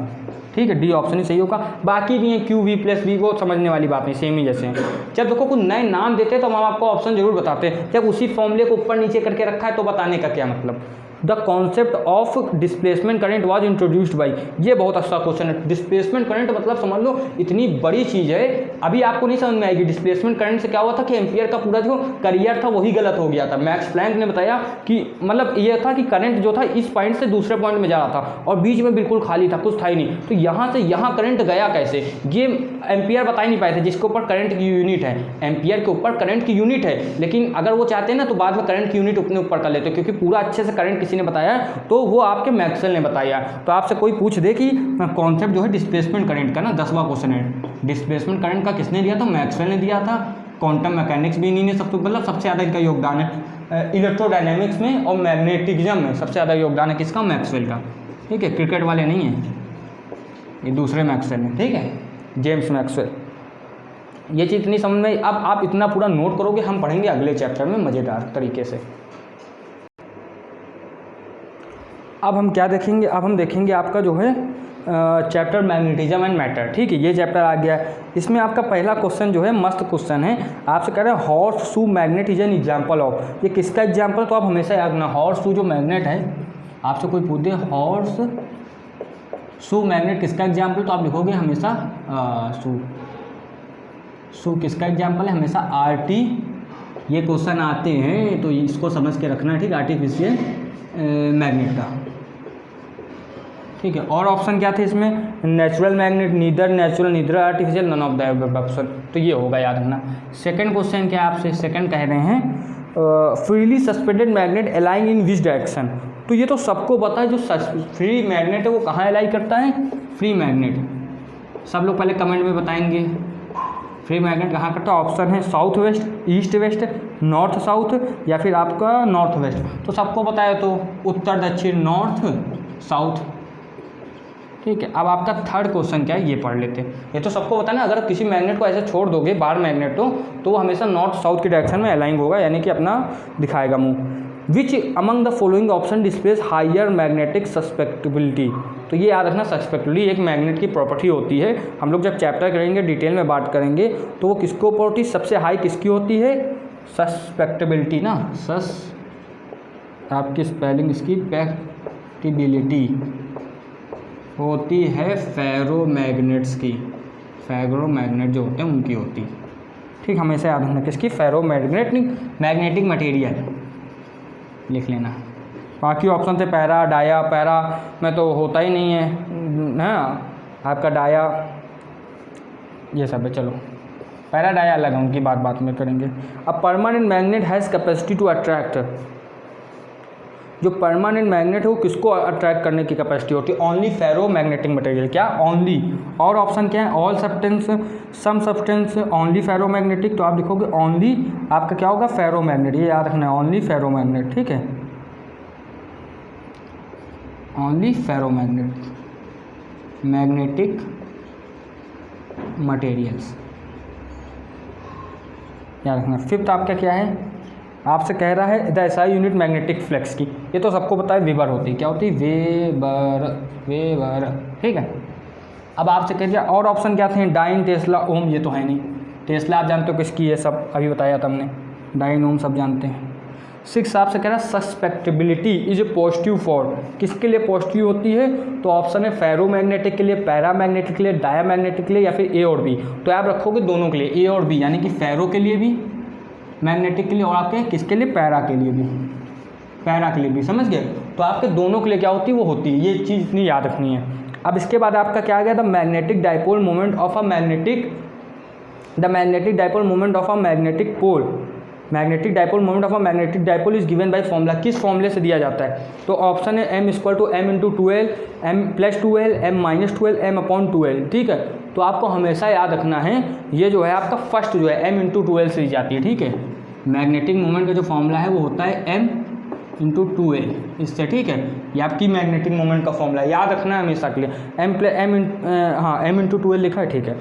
ठीक है। डी ऑप्शन ही सही होगा। बाकी भी है QV + B, वो समझने वाली बात नहीं, सेम ही जैसे हैं। जब देखो कुछ नए नाम देते हैं तो हम आपको ऑप्शन जरूर बताते हैं। जब उसी फॉर्मूले को ऊपर नीचे करके रखा है तो बताने का क्या मतलब? The concept of displacement current was introduced by. ये बहुत अच्छा क्वेश्चन है। डिस्प्लेसमेंट करंट मतलब समझ लो इतनी बड़ी चीज़ है, अभी आपको नहीं समझ में आएगी। डिस्प्लेसमेंट करंट से क्या हुआ था कि एम्पियर का पूरा जो करियर था वही गलत हो गया था। मैक्स प्लैंक ने बताया कि मतलब ये था कि करंट जो था इस पॉइंट से दूसरे पॉइंट में जा रहा था और बीच में बिल्कुल खाली था, कुछ था ही नहीं, तो यहाँ से यहाँ करंट गया कैसे, ये एम्पियर बता ही नहीं पाए थे, जिसके ऊपर करंट की यूनिट है। एम्पियर के ऊपर करंट की यूनिट है, लेकिन अगर वो चाहते हैं ना तो बाद में करंट की यूनिट अपने ऊपर कर लेते, क्योंकि पूरा अच्छे से करंट किसी ने बताया तो वो आपके मैक्सवेल ने बताया। तो आपसे कोई पूछ दे कि कॉन्सेप्ट जो है डिस्प्लेसमेंट करंट का ना 10वां क्वेश्चन है, डिस्प्लेसमेंट करंट का किसने दिया था, मैक्सवेल ने दिया था। क्वांटम मैकेनिक्स भी इन्हीं ने सबसे ज़्यादा इनका योगदान है। इलेक्ट्रोडायनेमिक्स में और मैग्नेटिज्म में सबसे ज़्यादा योगदान है किसका, मैक्सवेल का। ठीक है, क्रिकेट वाले नहीं हैं, ये दूसरे मैक्सवेल हैं। ठीक है, जेम्स मैक्सवेल। ये चीज़ इतनी समझ में, अब आप इतना पूरा नोट करोगे, हम पढ़ेंगे अगले चैप्टर में मज़ेदार तरीके से। अब हम क्या देखेंगे, अब हम देखेंगे आपका जो है चैप्टर मैग्नेटिज्म एंड मैटर। ठीक है, ये चैप्टर आ गया। इसमें आपका पहला क्वेश्चन जो है मस्त क्वेश्चन है, आपसे कह रहे हैं horse shoe magnet is an example of. ये किसका एग्जाम्पल, तो आप हमेशा याद रखना हॉर्स शू जो मैग्नेट है, आपसे कोई पूछ दे हॉर्स शू मैग्नेट किसका एग्जाम्पल, तो आप लिखोगे हमेशा शू किसका एग्जाम्पल है, हमेशा RT। ये क्वेश्चन आते हैं तो इसको समझ के रखना है। ठीक, आर्टिफिशियल मैग्नेट का। ठीक है, और ऑप्शन क्या थे इसमें, natural magnet, neither natural neither artificial, none of the above option, तो ये होगा याद रखना। सेकंड क्वेश्चन क्या आपसे, सेकंड कह रहे हैं freely suspended magnet aligning in which direction. तो ये तो सबको पता है, जो फ्री मैग्नेट है वो कहाँ अलाई करता है, फ्री मैग्नेट। सब लोग पहले कमेंट में बताएंगे फ्री मैग्नेट कहाँ करता है। ऑप्शन है south west, east west, north south या फिर आपका नॉर्थ वेस्ट। तो सबको पता है, तो उत्तर दक्षिण, नॉर्थ साउथ। ठीक है, अब आपका थर्ड क्वेश्चन क्या है ये पढ़ लेते हैं। ये तो सबको पता है ना, अगर किसी मैग्नेट को ऐसे छोड़ दोगे बाहर मैग्नेट तो वो हमेशा नॉर्थ साउथ की डायरेक्शन में अलाइन होगा, यानी कि अपना दिखाएगा मुंह। Which among the following option displays higher magnetic susceptibility. तो ये याद रखना, सस्पेक्टिबिलिटी एक मैग्नेट की प्रॉपर्टी होती है। हम लोग जब चैप्टर करेंगे डिटेल में बात करेंगे तो वो किसको प्रॉपर्टी सबसे हाई किसकी होती है, सस्पेक्टिबिलिटी ना, आपकी स्पेलिंग इसकी पैक्टिबिलिटी होती है फेरोमैग्नेट्स की, फेरोमैग्नेट जो होते हैं उनकी होती। ठीक, हमेशा याद रखना किसकी, मैग्नेटिक मटेरियल लिख लेना। बाकी ऑप्शन थे पैरा, डाया। पैरा में तो होता ही नहीं है ना आपका, डाया ये सब है। चलो पैरा डाया अलग है, उनकी बात में करेंगे। अब permanent magnet has capacity to attract. जो परमानेंट मैग्नेट है वो किसको अट्रैक्ट करने की कैपेसिटी होती है, ओनली फेरो मैग्नेटिक मटेरियल। क्या, ओनली। और ऑप्शन क्या है, all substance, some substance, only ferromagnetic. तो आप लिखोगे ओनली, आपका क्या होगा, फेरो मैग्नेट। ये याद रखना है, ओनली फेरो मैग्नेट। ठीक है, ओनली फेरो मैग्नेटिक मटेरियल्स याद रखना। फिफ्थ आपका क्या है, आपसे कह रहा है the SI unit magnetic flux की। ये तो सबको पता है, वेबर होती है। क्या होती है, वेबर। ठीक है, अब आपसे कह दिया और ऑप्शन क्या थे, डाइन, टेस्ला, ओम। ये तो है नहीं। टेस्ला आप जानते हो किसकी है, सब अभी बताया था हमने। डाइन, ओम सब जानते हैं। सिक्स आपसे कह रहा है susceptibility is a positive for, किसके लिए पॉजिटिव होती है, तो ऑप्शन है फेरोमैग्नेटिक के लिए, पैरामैग्नेटिक के लिए, डायामैग्नेटिक के लिए या फिर ए और बी। तो आप रखोगे दोनों के लिए, ए और बी, यानी कि फेरो के लिए भी, मैग्नेटिक के लिए, और आपके किसके लिए, पैरा के लिए भी, पैरा के लिए भी। समझ गए, तो आपके दोनों के लिए क्या होती है, वो होती है। ये चीज़ इतनी याद रखनी है। अब इसके बाद आपका क्या आ गया, the magnetic dipole moment of a magnetic dipole moment of a magnetic pole. Magnetic dipole moment of a magnetic dipole is given by formula. किस फॉर्मूले से दिया जाता है, तो ऑप्शन है m = m×12, m+12, m-12, m/12। ठीक है, तो आपको हमेशा याद रखना है, ये जो है आपका फर्स्ट जो है m×12 से दी जाती है। ठीक है, मैग्नेटिक मोमेंट का जो फॉर्मूला है वो होता है m×12 इससे। ठीक है, ये आपकी मैग्नेटिक मोमेंट का फॉर्मूला है, याद रखना है हमेशा के लिए। m×12 लिखा है। ठीक है,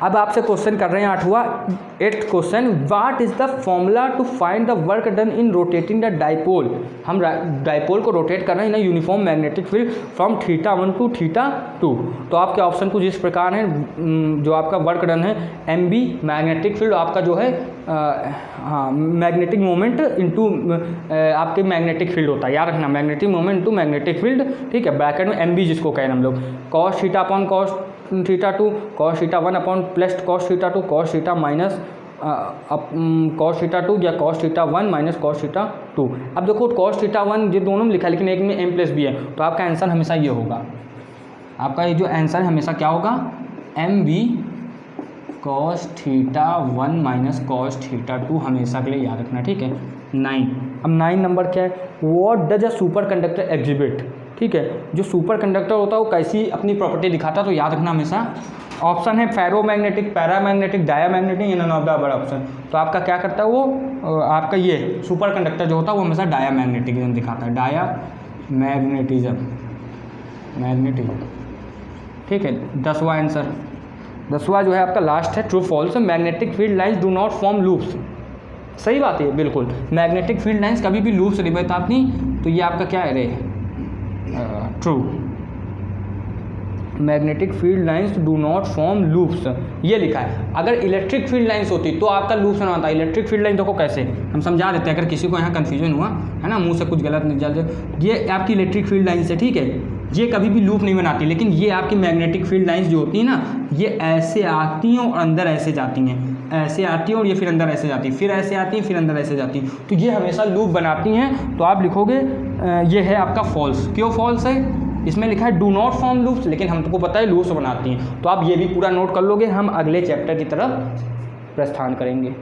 अब आपसे क्वेश्चन कर रहे हैं 8th question, what is the formula to find the work done in rotating the dipole. हम डाइपोल को रोटेट कर रहे हैं in uniform magnetic field from θ1 to θ2। तो आपके ऑप्शन कुछ इस प्रकार हैं, जो आपका वर्क डन है mb मैग्नेटिक फील्ड आपका जो है हाँ मैग्नेटिक मोमेंट इनटू आपके मैग्नेटिक फील्ड होता है, याद रखना magnetic moment into magnetic field, ठीक है, ब्रैकेट में mb जिसको कहें हम लोग, cos θ अपॉन cos θ2, cos θ1 अपॉन plus cos θ2, cos θ minus cos θ2 या cos θ1 माइनस cos θ2। अब देखो cos θ1 ये दोनों में लिखा है लेकिन एक में m प्लस b है, तो आपका आंसर हमेशा ये होगा, आपका ये जो आंसर हमेशा क्या होगा mb cos θ1 माइनस cos θ2 हमेशा के लिए याद रखना, ठीक है। 9, अब 9 नंबर क्या है, what does a super conductor exhibit, ठीक है, जो सुपर कंडक्टर होता है वो कैसी अपनी प्रॉपर्टी दिखाता है, तो याद रखना हमेशा ऑप्शन है ferromagnetic, paramagnetic, diamagnetic, in of the above option. तो आपका क्या करता है वो आपका ये सुपर कंडक्टर जो होता है वो हमेशा डायामैग्नेटिज्म दिखाता है, डायामैग्नेटिज्म, ठीक है। 10वां आंसर, 10वां जो है आपका लास्ट है, true false, magnetic field lines do not form loops. सही बात है बिल्कुल, मैग्नेटिक फील्ड लाइन्स कभी भी लूप्स नहीं बताती, तो ये आपका क्या है रे, true, magnetic field lines do not form loops, ये लिखा है। अगर इलेक्ट्रिक फील्ड लाइंस होती तो आपका लूप्स बनवाता। इलेक्ट्रिक फील्ड लाइन देखो कैसे, हम समझा देते हैं अगर किसी को यहाँ कन्फ्यूजन हुआ है ना, मुंह से कुछ गलत निकल जाए, ये आपकी इलेक्ट्रिक फील्ड लाइन्स है, ठीक है, ये कभी भी लूप नहीं बनाती, लेकिन ये आपकी मैग्नेटिक फील्ड लाइंस जो होती है ना, ये ऐसे आती हैं और अंदर ऐसे जाती हैं, ऐसे आती हैं और ये फिर अंदर ऐसे जाती है, फिर ऐसे आती हैं, फिर अंदर ऐसे जाती हैं, तो ये हमेशा लूप बनाती हैं। तो आप लिखोगे ये है आपका फॉल्स। क्यों फॉल्स है, इसमें लिखा है डू नॉट फॉर्म लूप्स, लेकिन हमको पता है लूप्स बनाती हैं। तो आप ये भी पूरा नोट कर लोगे, हम अगले चैप्टर की तरफ प्रस्थान करेंगे।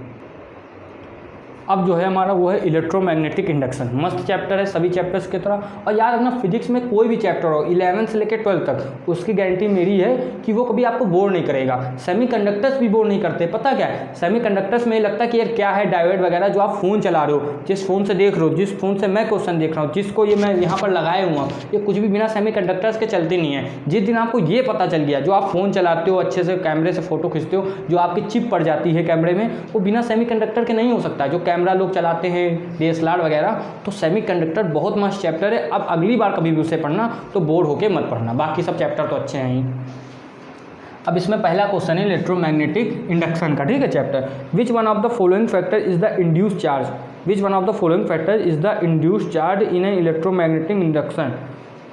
अब जो है हमारा वो है इलेक्ट्रोमैग्नेटिक इंडक्शन, मस्त चैप्टर है सभी चैप्टर्स की तरह। और याद रखना फिजिक्स में कोई भी चैप्टर हो 11 से लेकर 12 तक, उसकी गारंटी मेरी है कि वो कभी आपको बोर नहीं करेगा। सेमीकंडक्टर्स भी बोर नहीं करते, पता क्या है, सेमीकंडक्टर्स में लगता है कि यार क्या है डायोड वगैरह, जो आप फ़ोन चला रहे हो, जिस फ़ोन से देख रहे हो, जिस फ़ोन से मैं क्वेश्चन देख रहा हूँ, जिसको ये मैं यहाँ पर लगाए हुआ, ये कुछ भी बिना सेमीकंडक्टर्स के चलती नहीं है। जिस दिन आपको ये पता चल गया, जो आप फ़ोन चलाते हो, अच्छे से कैमरे से फ़ोटो खींचते हो, जो आपकी चिप पड़ जाती है कैमरे में, वो बिना सेमीकंडक्टर के नहीं हो सकता। जो कैमरा लोग चलाते हैं DSLR वगैरह, तो सेमीकंडक्टर बहुत मस्त चैप्टर है। अब अगली बार कभी भी उसे पढ़ना तो बोर होके मत पढ़ना, बाकी सब चैप्टर तो अच्छे हैं ही। अब इसमें पहला क्वेश्चन है इलेक्ट्रोमैग्नेटिक इंडक्शन का, ठीक है, chapter. Which one of the following factor is the induced charge, which one of the following factor is the induced charge in an electromagnetic induction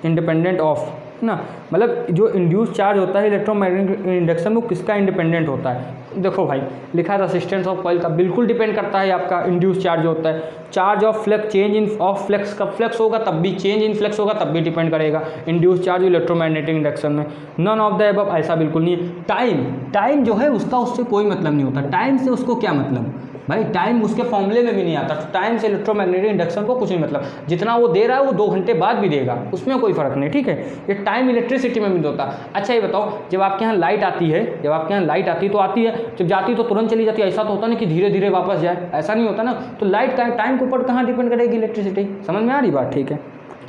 independent of ना, मतलब जो इंड्यूस चार्ज होता है electromagnetic induction वो किसका independent होता है। देखो भाई लिखा है रेजिस्टेंस ऑफ कॉइल का, बिल्कुल डिपेंड करता है आपका इंड्यूस चार्ज होता है। Charge of flux, change in of flux, कब फ्लक्स होगा तब भी, चेंज इन फ्लक्स होगा तब भी डिपेंड करेगा इंड्यूस चार्ज इलेक्ट्रोमैग्नेटिक इंडक्शन में। नन ऑफ द अबव, ऐसा बिल्कुल नहीं है। टाइम जो है उसका उससे कोई मतलब नहीं होता, टाइम से उसको क्या मतलब भाई, टाइम उसके फॉर्मूले में भी नहीं आता, तो टाइम से इलेक्ट्रोमैग्नेटिक इंडक्शन को कुछ नहीं मतलब। जितना वो दे रहा है वो 2 घंटे बाद भी देगा, उसमें कोई फर्क नहीं, ठीक है। ये टाइम इलेक्ट्रिसिटी में भी नहीं होता। अच्छा ये बताओ, जब आपके यहाँ लाइट आती है, जब आपके यहाँ लाइट आती है तो आती है, जब जाती है तो तुरंत चली जाती है, ऐसा तो होता नहीं कि धीरे धीरे वापस जाए, ऐसा नहीं होता ना। तो लाइट का टाइम के ऊपर कहाँ डिपेंड करेगी इलेक्ट्रिसिटी, समझ में आ रही बात, ठीक है।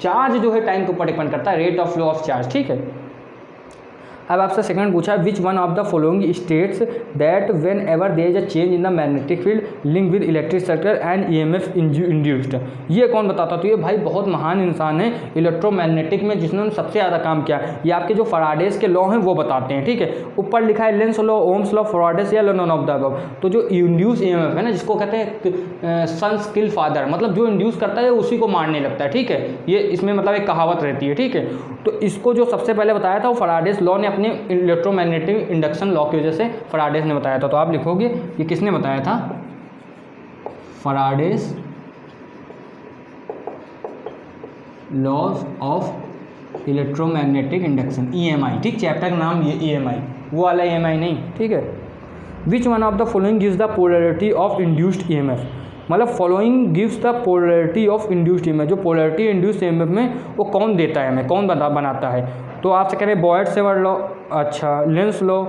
चार्ज जो है टाइम के ऊपर डिपेंड करता है, rate of flow of charge, ठीक है। अब आपसे सेकंड पूछा, which one of the following states that whenever there is a change in the magnetic field link with electric circuit and EMF induced. ये कौन बताता, तो ये भाई बहुत महान इंसान है इलेक्ट्रोमैग्नेटिक में, जिसने सबसे ज़्यादा काम किया। ये आपके जो फराडेस के लॉ हैं वो बताते हैं, ठीक है। ऊपर लिखा है लेंस लॉ, ओम्स लॉ, फराडेस या नॉन ऑफ द अबव। तो जो इंड्यूस EMF है ना, जिसको कहते हैं सन्स किल फादर, मतलब जो इंड्यूस करता है उसी को मारने लगता है, ठीक है। ये इसमें मतलब एक कहावत रहती है, ठीक है। तो इसको जो सबसे पहले बताया था वो फराडेस लॉ ने, अपने इलेक्ट्रोमैग्नेटिक इंडक्शन लॉ की वजह से फराडेस ने बताया था। तो आप लिखोगे ये किसने बताया था, Faraday's laws of electromagnetic induction, EMI, ठीक, चैप्टर का नाम ये EMI, वो वाला EMI नहीं, ठीक है। Which one of the following gives the polarity of induced EMF, मतलब following gives the polarity of induced EMF, जो पोलैरिटी इंड्यूस्ड EMF में वो कौन देता है हमें, कौन बनाता है। तो आपसे कह रहे हैं बॉयड-सेवर्ट लॉ, अच्छा Lenz law,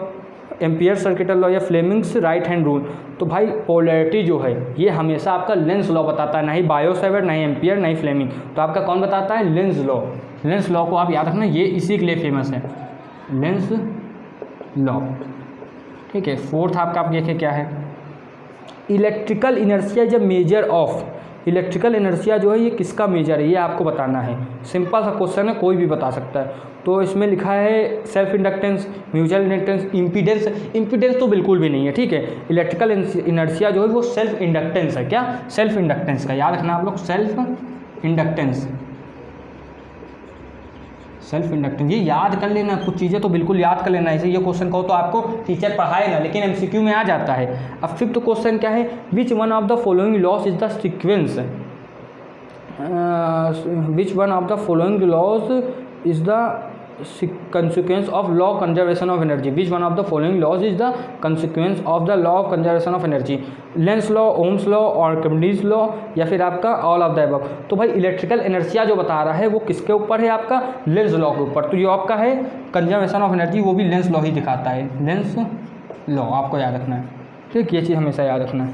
ampere circuital law या फ्लेमिंग्स राइट हैंड रूल। तो भाई पोलैरिटी जो है ये हमेशा आपका लेंस लॉ बताता है, ना ही बायो-सेवर्ट, ना ही एम्पियर, ना ही फ्लेमिंग। तो आपका कौन बताता है, लेंस लॉ। लेंस लॉ को आप याद रखना, ये इसी के लिए फेमस है, लेंस लॉ, ठीक है। फोर्थ आपका आप देखें क्या है, electrical inertia is a measure of, electrical inertia जो है ये किसका मेजर है, ये आपको बताना है। सिंपल सा क्वेश्चन है, कोई भी बता सकता है। तो इसमें लिखा है self inductance, mutual inductance, impedance. Impedance तो बिल्कुल भी नहीं है, ठीक है। इलेक्ट्रिकल इनर्शिया जो है वो सेल्फ इंडक्टेंस है। क्या? सेल्फ इंडक्टेंस का याद रखना आप लोग, सेल्फ इंडक्टेंस, सेल्फ इंडक्टेंस ये याद कर लेना। कुछ चीज़ें तो बिल्कुल याद कर लेना, ऐसे ये क्वेश्चन कहो तो आपको टीचर पढ़ाएगा लेकिन एमसीक्यू में आ जाता है। अब फिफ्थ क्वेश्चन क्या है, which one of the following laws is the sequence, which one of the following laws is the consequence of law of conservation of energy, which one of the following laws is the consequence of the law of conservation of energy, Lenz law, Ohm's law, Archimedes law, या फिर आपका all of the above. तो भाई electrical एनर्जिया जो बता रहा है वो किसके ऊपर है, आपका लेंस लॉ के ऊपर। तो जो आपका है कंजर्वेशन ऑफ एनर्जी वो भी लेंस लॉ ही दिखाता है, लेंस लॉ आपको याद रखना है, ठीक। ये चीज़ हमेशा याद रखना है।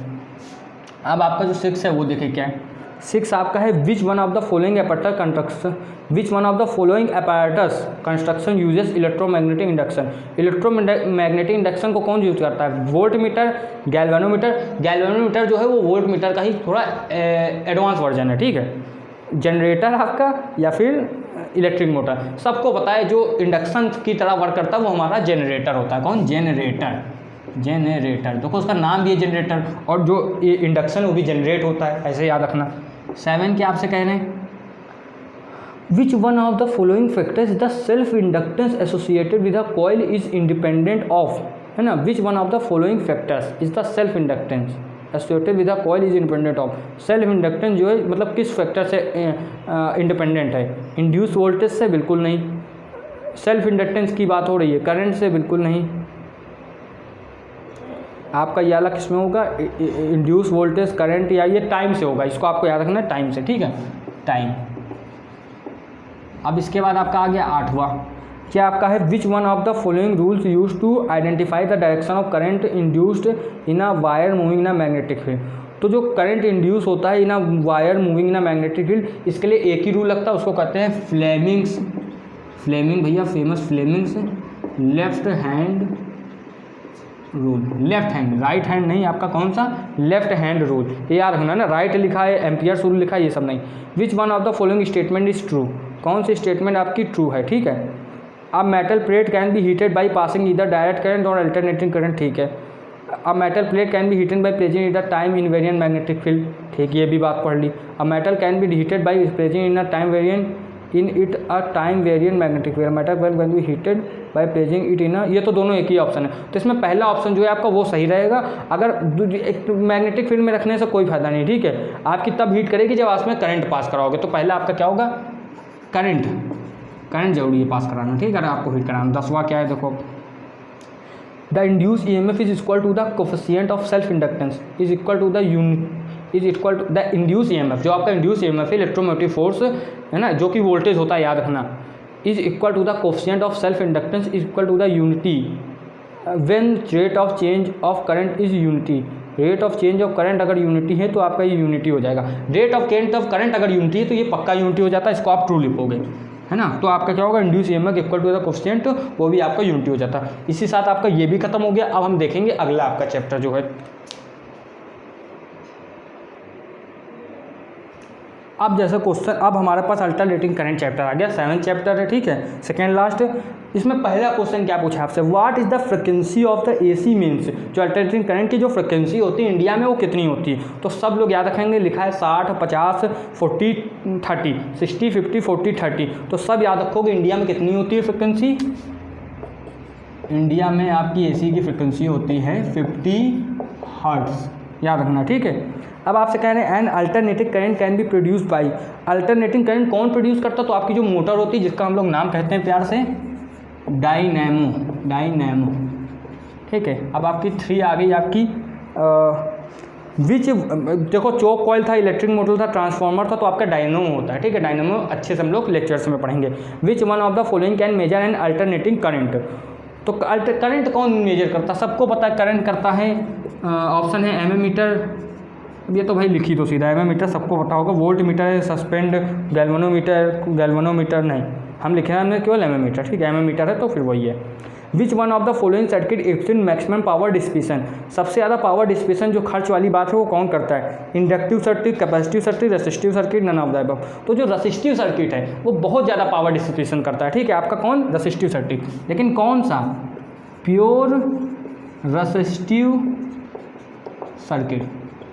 अब आपका जो 6 है वो देखें क्या है, 6 आपका है which one of the following apparatus construction, which one of the following apparatus construction uses electromagnetic induction. Electromagnetic induction को कौन यूज करता है, वोल्ट मीटर, गैल्वेनोमीटर। गैल्वेनोमीटर जो है वो वोल्ट मीटर का ही थोड़ा एडवांस वर्जन है, ठीक है। जनरेटर आपका या फिर इलेक्ट्रिक मोटर, सबको पता है जो इंडक्शन की तरह वर्क करता है वो हमारा जनरेटर होता है। कौन? Generator, generator. देखो उसका नाम भी है जनरेटर, और जो ये इंडक्शन वो भी जनरेट होता है, ऐसे याद रखना। 7 के आपसे कह रहे हैं विच one of the following factors the self inductance associated with a coil is independent of, है ना। Which one of the following factors is the self inductance associated with a coil is independent of. Self inductance जो है मतलब किस factor से independent है, induce voltage से बिल्कुल नहीं। सेल्फ इंडक्टेंस की बात हो रही है, करंट से बिल्कुल नहीं। आपका ये वाला किस में होगा, इंड्यूस वोल्टेज, करंट, या ये टाइम से होगा। इसको आपको याद रखना है, टाइम से, ठीक है, टाइम। अब इसके बाद आपका आ गया 8वां, क्या आपका है which one of the following rules use to identify the direction of current induced in a wire moving in a magnetic field. तो जो करंट इंड्यूस होता है in a wire moving in a magnetic field, इसके लिए एक ही rule लगता है, उसको कहते हैं फ्लेमिंग्स, फ्लेमिंग भैया, famous Fleming's left hand rule. Left hand, right hand नहीं, आपका कौन सा, लेफ्ट हैंड रूल। ये याद रखना ना, राइट लिखा है, एम्पियर्स रूल लिखा है, ये सब नहीं। विच one of the following statement is true, कौन सी स्टेटमेंट आपकी ट्रू है, ठीक है। अब metal plate can be heated by passing इधर डायरेक्ट करंट और अल्टरनेटिंग करंट, ठीक है। अब metal plate can be heated by placing इधर टाइम इनवेरिएंट मैग्नेटिक फील्ड, ठीक, ये भी बात पढ़ ली। अब metal can be heated by placing in a time variant in it a time variant magnetic field, metal can be heated by placing it in a, ये तो दोनों एक ही ऑप्शन है। तो इसमें पहला ऑप्शन जो है आपका वो सही रहेगा। अगर एक मैग्नेटिक फील्ड में रखने से कोई फायदा नहीं, ठीक है। आपकी तब हीट करेगी जब आप उसमें करंट पास कराओगे। तो पहला आपका क्या होगा, करंट, करंट जरूरी है पास कराना, ठीक है, अगर आपको हीट कराना। 10वां क्या है, देखो the induce EMF is equal to the coefficient of self inductance is equal to the is equal to the induce EMF, जो आपका इंड्यूस EMF है इलेक्ट्रोमोटिव फोर्स है ना, जो कि वोल्टेज होता है, याद रखना, is equal to the coefficient of self inductance is equal to the unity when rate of change of current is unity. Rate of change of current अगर यूनिटी है तो आपका ये यूनिटी हो जाएगा। Rate of change of current अगर unity है तो ये पक्का यूनिटी हो जाता है, इसको आप ट्रू लिखोगे, है ना। तो आपका क्या होगा, induce EMF equal to the coefficient, वो भी आपका यूनिटी हो जाता है। इसी साथ आपका ये भी खत्म हो गया। अब हम देखेंगे अगला आपका चैप्टर जो है, अब जैसे क्वेश्चन, अब हमारे पास अल्टरनेटिंग करंट चैप्टर आ गया, 7th चैप्टर है, ठीक है, सेकेंड लास्ट। इसमें पहला क्वेश्चन क्या पूछा आपसे, what is the frequency of the AC means, जो अल्टरनेटिंग करंट की जो फ्रिक्वेंसी होती है इंडिया में वो कितनी होती है। तो सब लोग याद रखेंगे, लिखा है 60, 50, 40, 30, 60, 50, 40, 30। तो सब याद रखोगे इंडिया में कितनी होती है फ्रिक्वेंसी। इंडिया में आपकी AC की फ्रिक्वेंसी होती है 50 हर्ट्ज, याद रखना, ठीक है। अब आपसे कह रहे हैं N alternating current can be produce by, alternating current कौन प्रोड्यूस करता है, तो आपकी जो मोटर होती है जिसका हम लोग नाम कहते हैं प्यार से डायनेमो, डायनेमो, ठीक है। अब आपकी 3 आ गई आपकी विच, देखो चोक कॉइल था, इलेक्ट्रिक मोटर था, ट्रांसफार्मर था, तो आपका डायनेमो होता है, ठीक है। डायनेमो अच्छे से हम लोग लेक्चर्स में पढ़ेंगे। विच one of the following can measure N alternating current, तो करंट कौन मेजर करता है, सबको पता है करंट करता है, ऑप्शन है एममीटर, ये तो भाई लिखी तो सीधा एममीटर सबको पता होगा, volt meter, suspend, galvanometer, galvanometer नहीं, हम लिखे हैं हमने केवल एममीटर, ठीक है, एममीटर है तो फिर वही है। Which one of the following circuit experience maximum power dissipation, सबसे ज़्यादा पावर डिसिपेशन जो खर्च वाली बात है वो कौन करता है? Inductive circuit, capacitive circuit, resistive circuit, none of the above. तो जो रेसिस्टिव सर्किट है वो बहुत ज़्यादा पावर डिसिपेशन करता है, ठीक है, आपका कौन? Resistive circuit. लेकिन कौन सा? Pure resistive circuit.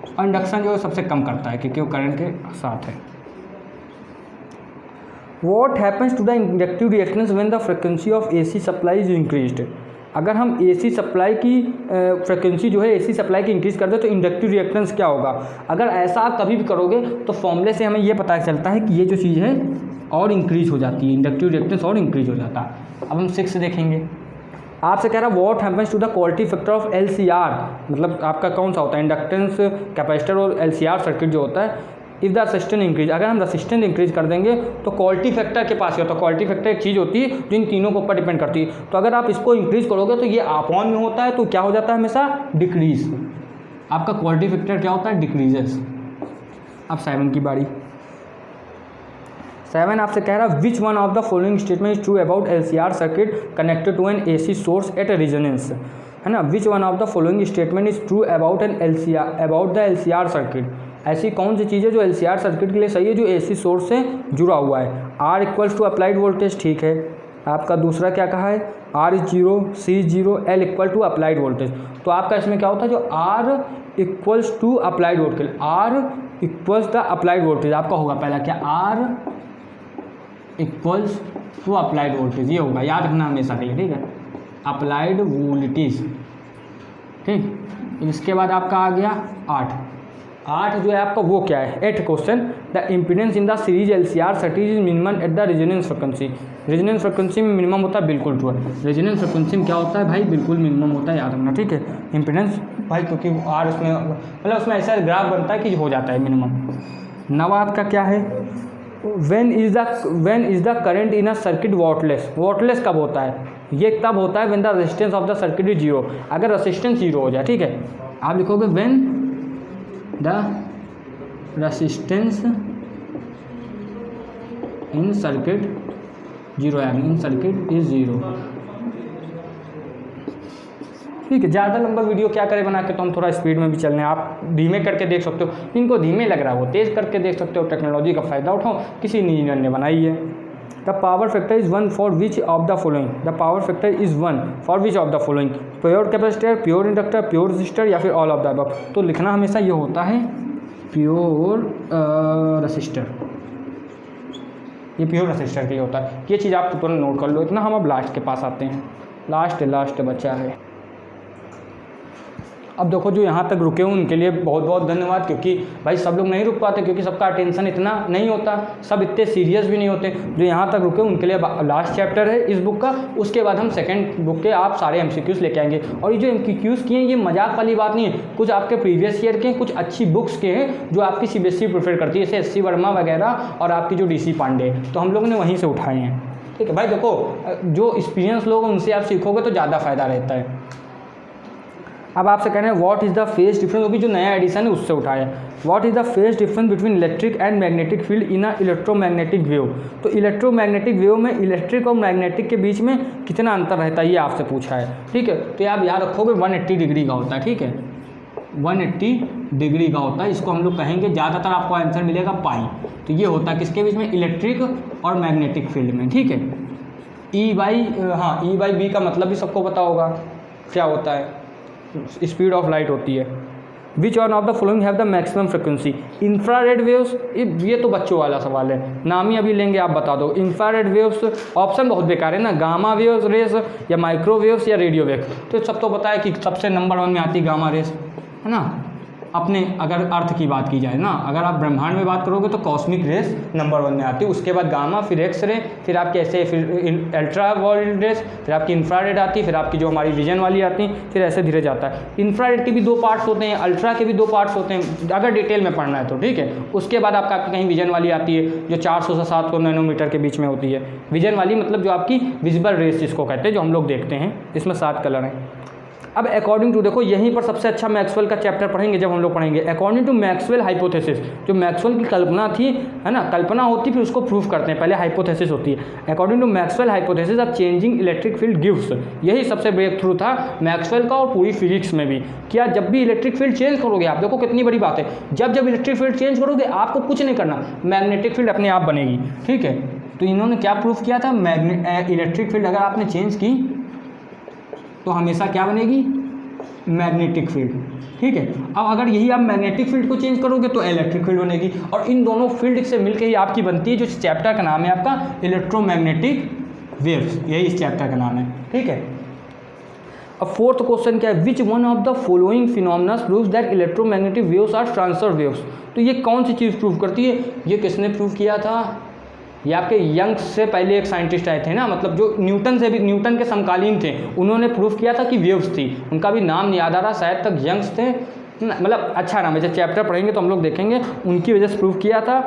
और इंडक्शन जो है सबसे कम करता है क्योंकि वो करंट के साथ है। What happens to the inductive reactance when the frequency of AC supply is increased? अगर हम AC सप्लाई की फ्रिक्वेंसी जो है AC सप्लाई की इंक्रीज़ कर दे तो इंडक्टिव रिएक्टेंस क्या होगा? अगर ऐसा आप कभी भी करोगे तो फॉर्मूले से हमें ये पता चलता है कि ये जो चीज़ है और इंक्रीज़ हो जाती है, इंडक्टिव रिएक्टेंस और इंक्रीज़ हो जाता है। अब हम 6 देखेंगे। आपसे कह रहा है what happens to the quality factor of LCR, मतलब आपका कौन सा होता है? इंडक्टेंस, कैपेसिटर और LCR सर्किट जो होता है। इफ़ द रेसिस्टेंस इंक्रीज, अगर हम रेसिस्टेंस इंक्रीज कर देंगे तो क्वालिटी फैक्टर के पास ही होता है। क्वालिटी फैक्टर एक चीज़ होती है जो इन तीनों के ऊपर डिपेंड करती है। तो अगर आप इसको इंक्रीज करोगे तो ये अपॉन में होता है, तो क्या हो जाता है? हमेशा डिक्रीज। आपका क्वालिटी फैक्टर क्या होता है? डिक्रीजेस। अब 7 की बारी। 7 आपसे कह रहा है which one of the following statement is true about LCR circuit connected to an AC source at resonance, है ना। Which one of the following statement is true about the LCR circuit, ऐसी कौन सी चीज़ है जो LCR सर्किट के लिए सही है जो AC सोर्स से जुड़ा हुआ है? R equals to applied voltage, ठीक है। आपका दूसरा क्या कहा है? R is 0, C is 0, L equal to applied voltage. तो आपका इसमें क्या होता है? जो R equals to applied voltage, R equals the applied voltage आपका होगा पहला क्या? R equals to applied voltage, ये होगा, याद रखना हमेशा के लिए, ठीक है। अप्लाइड वोल्टेज, ठीक। इसके बाद आपका आ गया 8 जो है आपका वो क्या है? 8 question, the impedance in the series LCR circuit is minimum at the resonance frequency. Resonance frequency में मिनिमम होता है, बिल्कुल ट्रू है। रेजोनेंस फ्रिक्वेंसी में क्या होता है भाई? बिल्कुल मिनिमम होता है, याद रखना, ठीक है। इम्पीडेंस भाई क्योंकि R उसमें मतलब उसमें ऐसा ग्राफ बनता है कि हो जाता है मिनिमम। नवाब का क्या है? When is the current in a circuit wattless. Wattless कब होता है? ये तब होता है when the resistance of the circuit is 0, अगर रेजिस्टेंस 0 हो जाए, ठीक है। आप लिखोगे when the resistance in circuit 0, यानी इन सर्किट इज 0, ठीक है। ज़्यादा लंबा वीडियो क्या करें बना के, तो हम थोड़ा स्पीड में भी चलने, आप धीमे करके देख सकते हो, इनको धीमे लग रहा है वो तेज़ करके देख सकते हो। टेक्नोलॉजी का फ़ायदा उठाओ, किसी इंजीनियर ने बनाई है। The power factor is 1 for which of the following, the power factor is 1 for which of the following, pure capacitor, pure inductor, pure resistor या फिर ऑल ऑफ द अबव। तो लिखना हमेशा ये होता है प्योर रेसिस्टर, ये प्योर रेसिस्टर के लिए होता है। ये चीज़ आप तुरंत नोट कर लो इतना। हम अब लास्ट के पास आते हैं, लास्ट बचा है। अब देखो जो यहाँ तक रुके हुए उनके लिए बहुत बहुत धन्यवाद, क्योंकि भाई सब लोग नहीं रुक पाते क्योंकि सबका अटेंशन इतना नहीं होता, सब इतने सीरियस भी नहीं होते। जो यहाँ तक रुके उनके लिए लास्ट चैप्टर है इस बुक का, उसके बाद हम सेकंड बुक के आप सारे MCQs लेके आएंगे। और ये जो MCQs किए हैं ये मजाक वाली बात नहीं है, कुछ आपके प्रीवियस ईयर के, कुछ अच्छी बुक्स के हैं जो आपकी CBSE प्रेफर करती है, जैसे SC वर्मा वगैरह और आपकी जो DC पांडे, तो हम लोगों ने वहीं से उठाए हैं, ठीक है भाई। देखो जो एक्सपीरियंस लोग उनसे आप सीखोगे तो ज़्यादा फायदा रहता है। अब आपसे कह रहे हैं what is the phase difference, क्योंकि जो नया एडिशन है उससे उठाया। What is the phase difference between electric and magnetic field in a electromagnetic wave. तो इलेक्ट्रोमैग्नेटिक वेव में इलेक्ट्रिक और मैग्नेटिक के बीच में कितना अंतर रहता है, ये आपसे पूछा है, ठीक है। तो आप याद रखोगे 180 डिग्री का होता है, ठीक है, 180 डिग्री का होता है। इसको हम लोग कहेंगे, ज़्यादातर आपको आंसर मिलेगा पाई। तो ये होता है किसके बीच में? इलेक्ट्रिक और मैग्नेटिक फील्ड में, ठीक है। E/B का मतलब भी सबको पता होगा क्या होता है, स्पीड ऑफ लाइट होती है। Which one of the following have the maximum frequency? Infrared waves, ये तो बच्चों वाला सवाल है, नाम ही अभी लेंगे, आप बता दो। इंफ्रारेड वेव्स, ऑप्शन बहुत बेकार है ना, गामा वेव्स रेस या माइक्रोवेव्स या रेडियो वेव। तो सब तो पता है कि सबसे नंबर 1 में आती गामा रेस, है ना। अपने अगर अर्थ की बात की जाए ना, अगर आप ब्रह्मांड में बात करोगे तो कॉस्मिक रेस नंबर 1 में आती है, उसके बाद गामा, फिर एक्स रे, फिर आपके ऐसे फिर अल्ट्रा वायलेट रेस, फिर आपकी इंफ्रारेड आती है, फिर आपकी जो हमारी विजन वाली आती है, फिर ऐसे धीरे जाता है। इंफ्रारेड के भी 2 पार्ट्स होते हैं, अल्ट्रा के भी 2 पार्ट्स होते हैं, अगर डिटेल में पढ़ना है तो, ठीक है। उसके बाद आपका कहीं विजन वाली आती है जो 400 से 700 नैनोमीटर के बीच में होती है। विजन वाली मतलब जो आपकी विजिबल रेस जिसको कहते हैं, जो हम लोग देखते हैं, इसमें 7 कलर हैं। अब अकॉर्डिंग टू, देखो यहीं पर सबसे अच्छा मैक्सवेल का चैप्टर पढ़ेंगे जब हम लोग पढ़ेंगे अकॉर्डिंग टू मैक्सवेल हाइपोथेसिस। जो मैक्सवेल की कल्पना थी, है ना, कल्पना होती फिर उसको प्रूफ करते हैं, पहले हाइपोथेसिस होती है। According to Maxwell hypothesis of changing electric field gives, यही सबसे ब्रेक थ्रू था मैक्सवेल का और पूरी फिजिक्स में भी। क्या जब भी इलेक्ट्रिक फील्ड चेंज करोगे आप, देखो कितनी बड़ी बात है, जब जब इलेक्ट्रिक फील्ड चेंज करोगे आपको कुछ नहीं करना, मैग्नेटिक फील्ड अपने आप बनेगी। ठीक है, तो इन्होंने क्या प्रूफ किया था, इलेक्ट्रिक फील्ड अगर आपने चेंज की तो हमेशा क्या बनेगी, मैग्नेटिक फील्ड। ठीक है, अब अगर यही आप मैग्नेटिक फील्ड को चेंज करोगे तो इलेक्ट्रिक फील्ड बनेगी, और इन दोनों फील्ड से मिलकर ही आपकी बनती है, जो इस चैप्टर का नाम है आपका इलेक्ट्रोमैग्नेटिक वेव्स, यही इस चैप्टर का नाम है। ठीक है, अब फोर्थ क्वेश्चन क्या है, which one of the following phenomena proves that electromagnetic waves are transfer waves. तो ये कौन सी चीज़ प्रूव करती है, ये किसने प्रूव किया था, ये आपके यंग्स से पहले एक साइंटिस्ट आए थे ना, मतलब जो न्यूटन से भी, न्यूटन के समकालीन थे, उन्होंने प्रूफ किया था कि वेव्स थी, उनका भी नाम नहीं याद आ रहा, शायद तक यंग्स थे, मतलब अच्छा नाम है, जब चैप्टर पढ़ेंगे तो हम लोग देखेंगे, उनकी वजह से प्रूफ किया था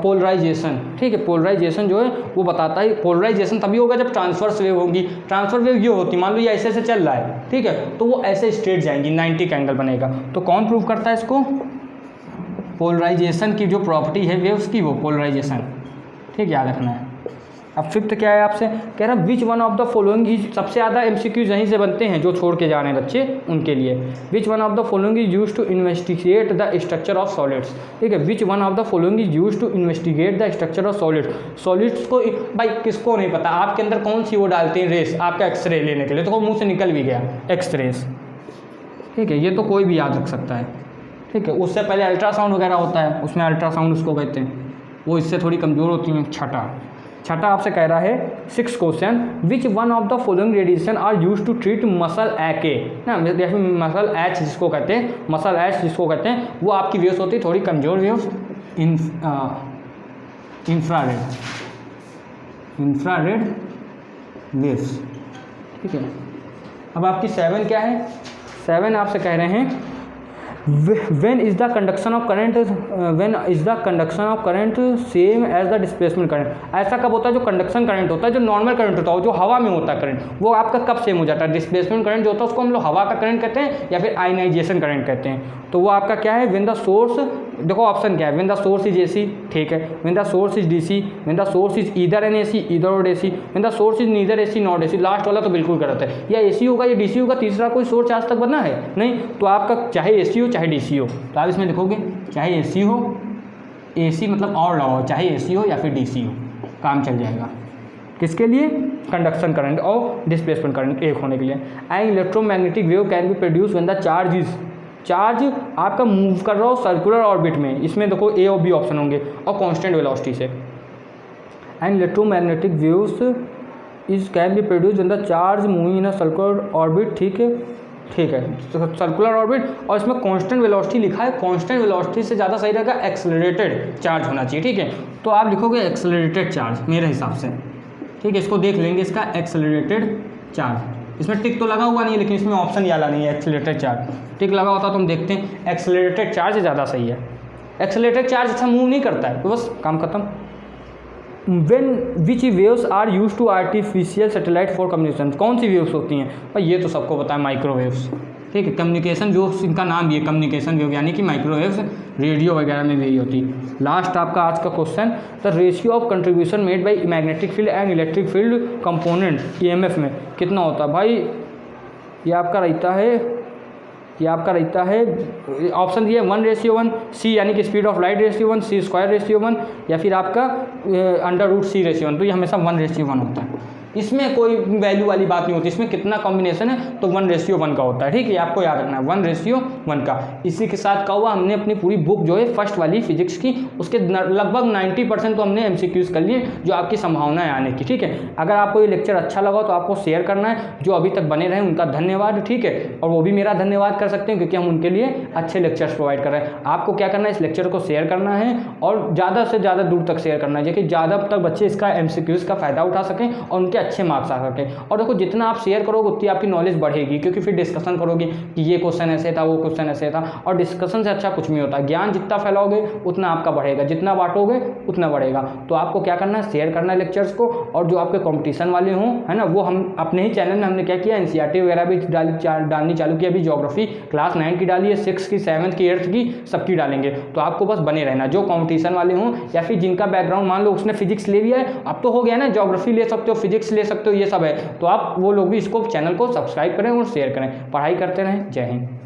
पोलराइजेशन। ठीक है, पोलराइजेशन जो है वो बताता है, पोलराइजेशन तभी होगा जब ट्रांसवर्स वेव होगी। ट्रांसफर वेव ये होती, मान लो ये ऐसे ऐसे चल रहा है, ठीक है, तो वो ऐसे स्ट्रेट जाएंगी, 90 का एंगल बनेगा। तो कौन प्रूफ करता है इसको, पोलराइजेशन की जो प्रॉपर्टी है वेव्स की, वो पोलराइजेशन। ठीक, याद रखना है। अब फिफ्थ क्या है आपसे, कह रहा विच one of the following is, सबसे ज़्यादा एमसीक्यूज यहीं से बनते हैं जो छोड़ के जा रहे हैं बच्चे उनके लिए। Which one of the following is use to investigate the structure of solids. ठीक है, which one of the following is use to investigate the structure of solids. Solids को भाई किसको नहीं पता, आपके अंदर कौन सी वो डालते हैं रेस आपका एक्सरे लेने के लिए, तो वो मुँह से निकल भी गया, एक्सरेस। ठीक है, ये तो कोई भी याद रख सकता है। ठीक है, उससे पहले अल्ट्रासाउंड वगैरह होता है, उसमें अल्ट्रासाउंड उसको कहते हैं, वो इससे थोड़ी कमज़ोर होती हैं। छठा आपसे कह रहा है, six question, which one of the following radiation are use to treat muscle a ना, जैसे मसल एच जिसको कहते हैं, मसल एच जिसको कहते हैं, वो आपकी वेव्स होती है थोड़ी कमज़ोर वेव्स, इंफ्रारेड वेव्स। ठीक है, अब आपकी 7 क्या है, 7 आपसे कह रहे हैं, when is the conduction of current same as the displacement current। ऐसा कब होता है, जो कंडक्शन करंट होता है, जो नॉर्मल करंट होता है, जो हवा में होता है करंट, वो आपका कब सेम हो जाता है। डिस्प्लेसमेंट करंट जो होता है उसको हम लोग हवा का करंट कहते हैं या फिर आयनाइजेशन करंट कहते हैं। तो वो आपका क्या है, when the source, देखो ऑप्शन क्या है, when the source is AC, ठीक है, when the source is DC, when the source is either an AC either or AC, when the source is neither AC not AC। Last वाला तो बिल्कुल गलत है, या AC होगा या DC होगा, तीसरा कोई सोर्स आज तक बना है नहीं। तो आपका चाहे AC हो चाहे DC हो, तो आप इसमें लिखोगे चाहे AC हो, AC मतलब और लगाओ, चाहे AC हो या फिर DC हो, काम चल जाएगा। किसके लिए, कंडक्शन करंट और डिस्प्लेसमेंट करंट एक होने के लिए। And electromagnetic wave can be produce when the charge आपका मूव कर रहा हो सर्कुलर ऑर्बिट में, इसमें देखो ए और बी ऑप्शन होंगे, और कांस्टेंट वेलोसिटी से। And electromagnetic waves is can be produce when the charge moving in a circular orbit. ठीक है, सर्कुलर ऑर्बिट, और इसमें कांस्टेंट वेलोसिटी लिखा है, कांस्टेंट वेलोसिटी से ज़्यादा सही रहेगा एक्सेलरेटेड चार्ज होना चाहिए। ठीक है, तो आप लिखोगे एक्सेलरेटेड चार्ज मेरे हिसाब से। ठीक है, इसको देख लेंगे, इसका एक्सेलरेटेड चार्ज, इसमें टिक तो लगा हुआ नहीं है लेकिन इसमें ऑप्शन ये वाला नहीं है एक्सेलरेटेड चार्ज, टिक लगा होता तो हम देखते हैं। एक्सेलरेटेड चार्ज ज़्यादा सही है, एक्सेलरेटेड चार्ज अच्छा मूव नहीं करता है, तो बस काम खत्म। When which waves are use to artificial satellite for communication. कौन सी वेव्स होती हैं भाई, ये तो सबको पता है, माइक्रोवेव्स। ठीक है, कम्युनिकेशन वेव्स, इनका नाम भी है कम्युनिकेशन वेव, यानी कि माइक्रोवेव्स, रेडियो वगैरह में भी यही होती है। लास्ट आपका आज का question, the ratio of contribution made by magnetic field and electric field component EMF में कितना होता है भाई। ये आपका रहता है ऑप्शन दिए 1:1, C यानी कि स्पीड ऑफ लाइट रेशियो 1, C²रेशियो 1, या फिर आपका √C/1। तो ये हमेशा 1:1 होता है, इसमें कोई वैल्यू वाली बात नहीं होती, इसमें कितना कॉम्बिनेशन है तो 1:1 का होता है। ठीक है, आपको याद रखना है 1:1 का। इसी के साथ क्या हुआ, हमने अपनी पूरी बुक जो है फर्स्ट वाली फिजिक्स की, उसके लगभग 90% तो हमने MCQs कर लिए, जो आपकी संभावना है आने की। ठीक है, अगर आपको ये लेक्चर अच्छा लगा तो आपको शेयर करना है, जो अभी तक बने रहे उनका धन्यवाद। ठीक है, और वो भी मेरा धन्यवाद कर सकते हैं क्योंकि हम उनके लिए अच्छे लेक्चर्स प्रोवाइड कर रहे हैं। आपको क्या करना है, इस लेक्चर को शेयर करना है और ज़्यादा से ज़्यादा दूर तक शेयर करना है, ताकि ज़्यादा तक बच्चे इसका MCQs का फ़ायदा उठा सकें और उनके अच्छे मार्क्स आ सके। और देखो जितना आप शेयर करोगे उतनी आपकी नॉलेज बढ़ेगी, क्योंकि फिर डिस्कशन करोगे कि ये क्वेश्चन ऐसे था, वो क्वेश्चन ऐसे था, और डिस्कशन से अच्छा कुछ नहीं होता। ज्ञान जितना फैलाओगे उतना आपका बढ़ेगा, जितना बांटोगे उतना बढ़ेगा। तो आपको क्या करना है, शेयर करना है लेक्चर्स को। और जो आपके कंपटीशन वाले हों, है ना, वो हम अपने ही चैनल में हमने क्या किया, एनसीईआरटी वगैरह भी डालनी चालू की। अभी ज्योग्राफी क्लास 9 की डाली है, 6 की, 7 की, 8 की, सबकी डालेंगे। तो आपको बस बने रहना, जो कंपटीशन वाले हों या फिर जिनका बैकग्राउंड मान लो उसने फिजिक्स ले लिया है, अब तो हो गया ना, ज्योग्राफी ले सकते हो, फिजिक्स ले सकते हो, ये सब है। तो आप वो लोग भी इसको चैनल को सब्सक्राइब करें और शेयर करें। पढ़ाई करते रहें। जय हिंद।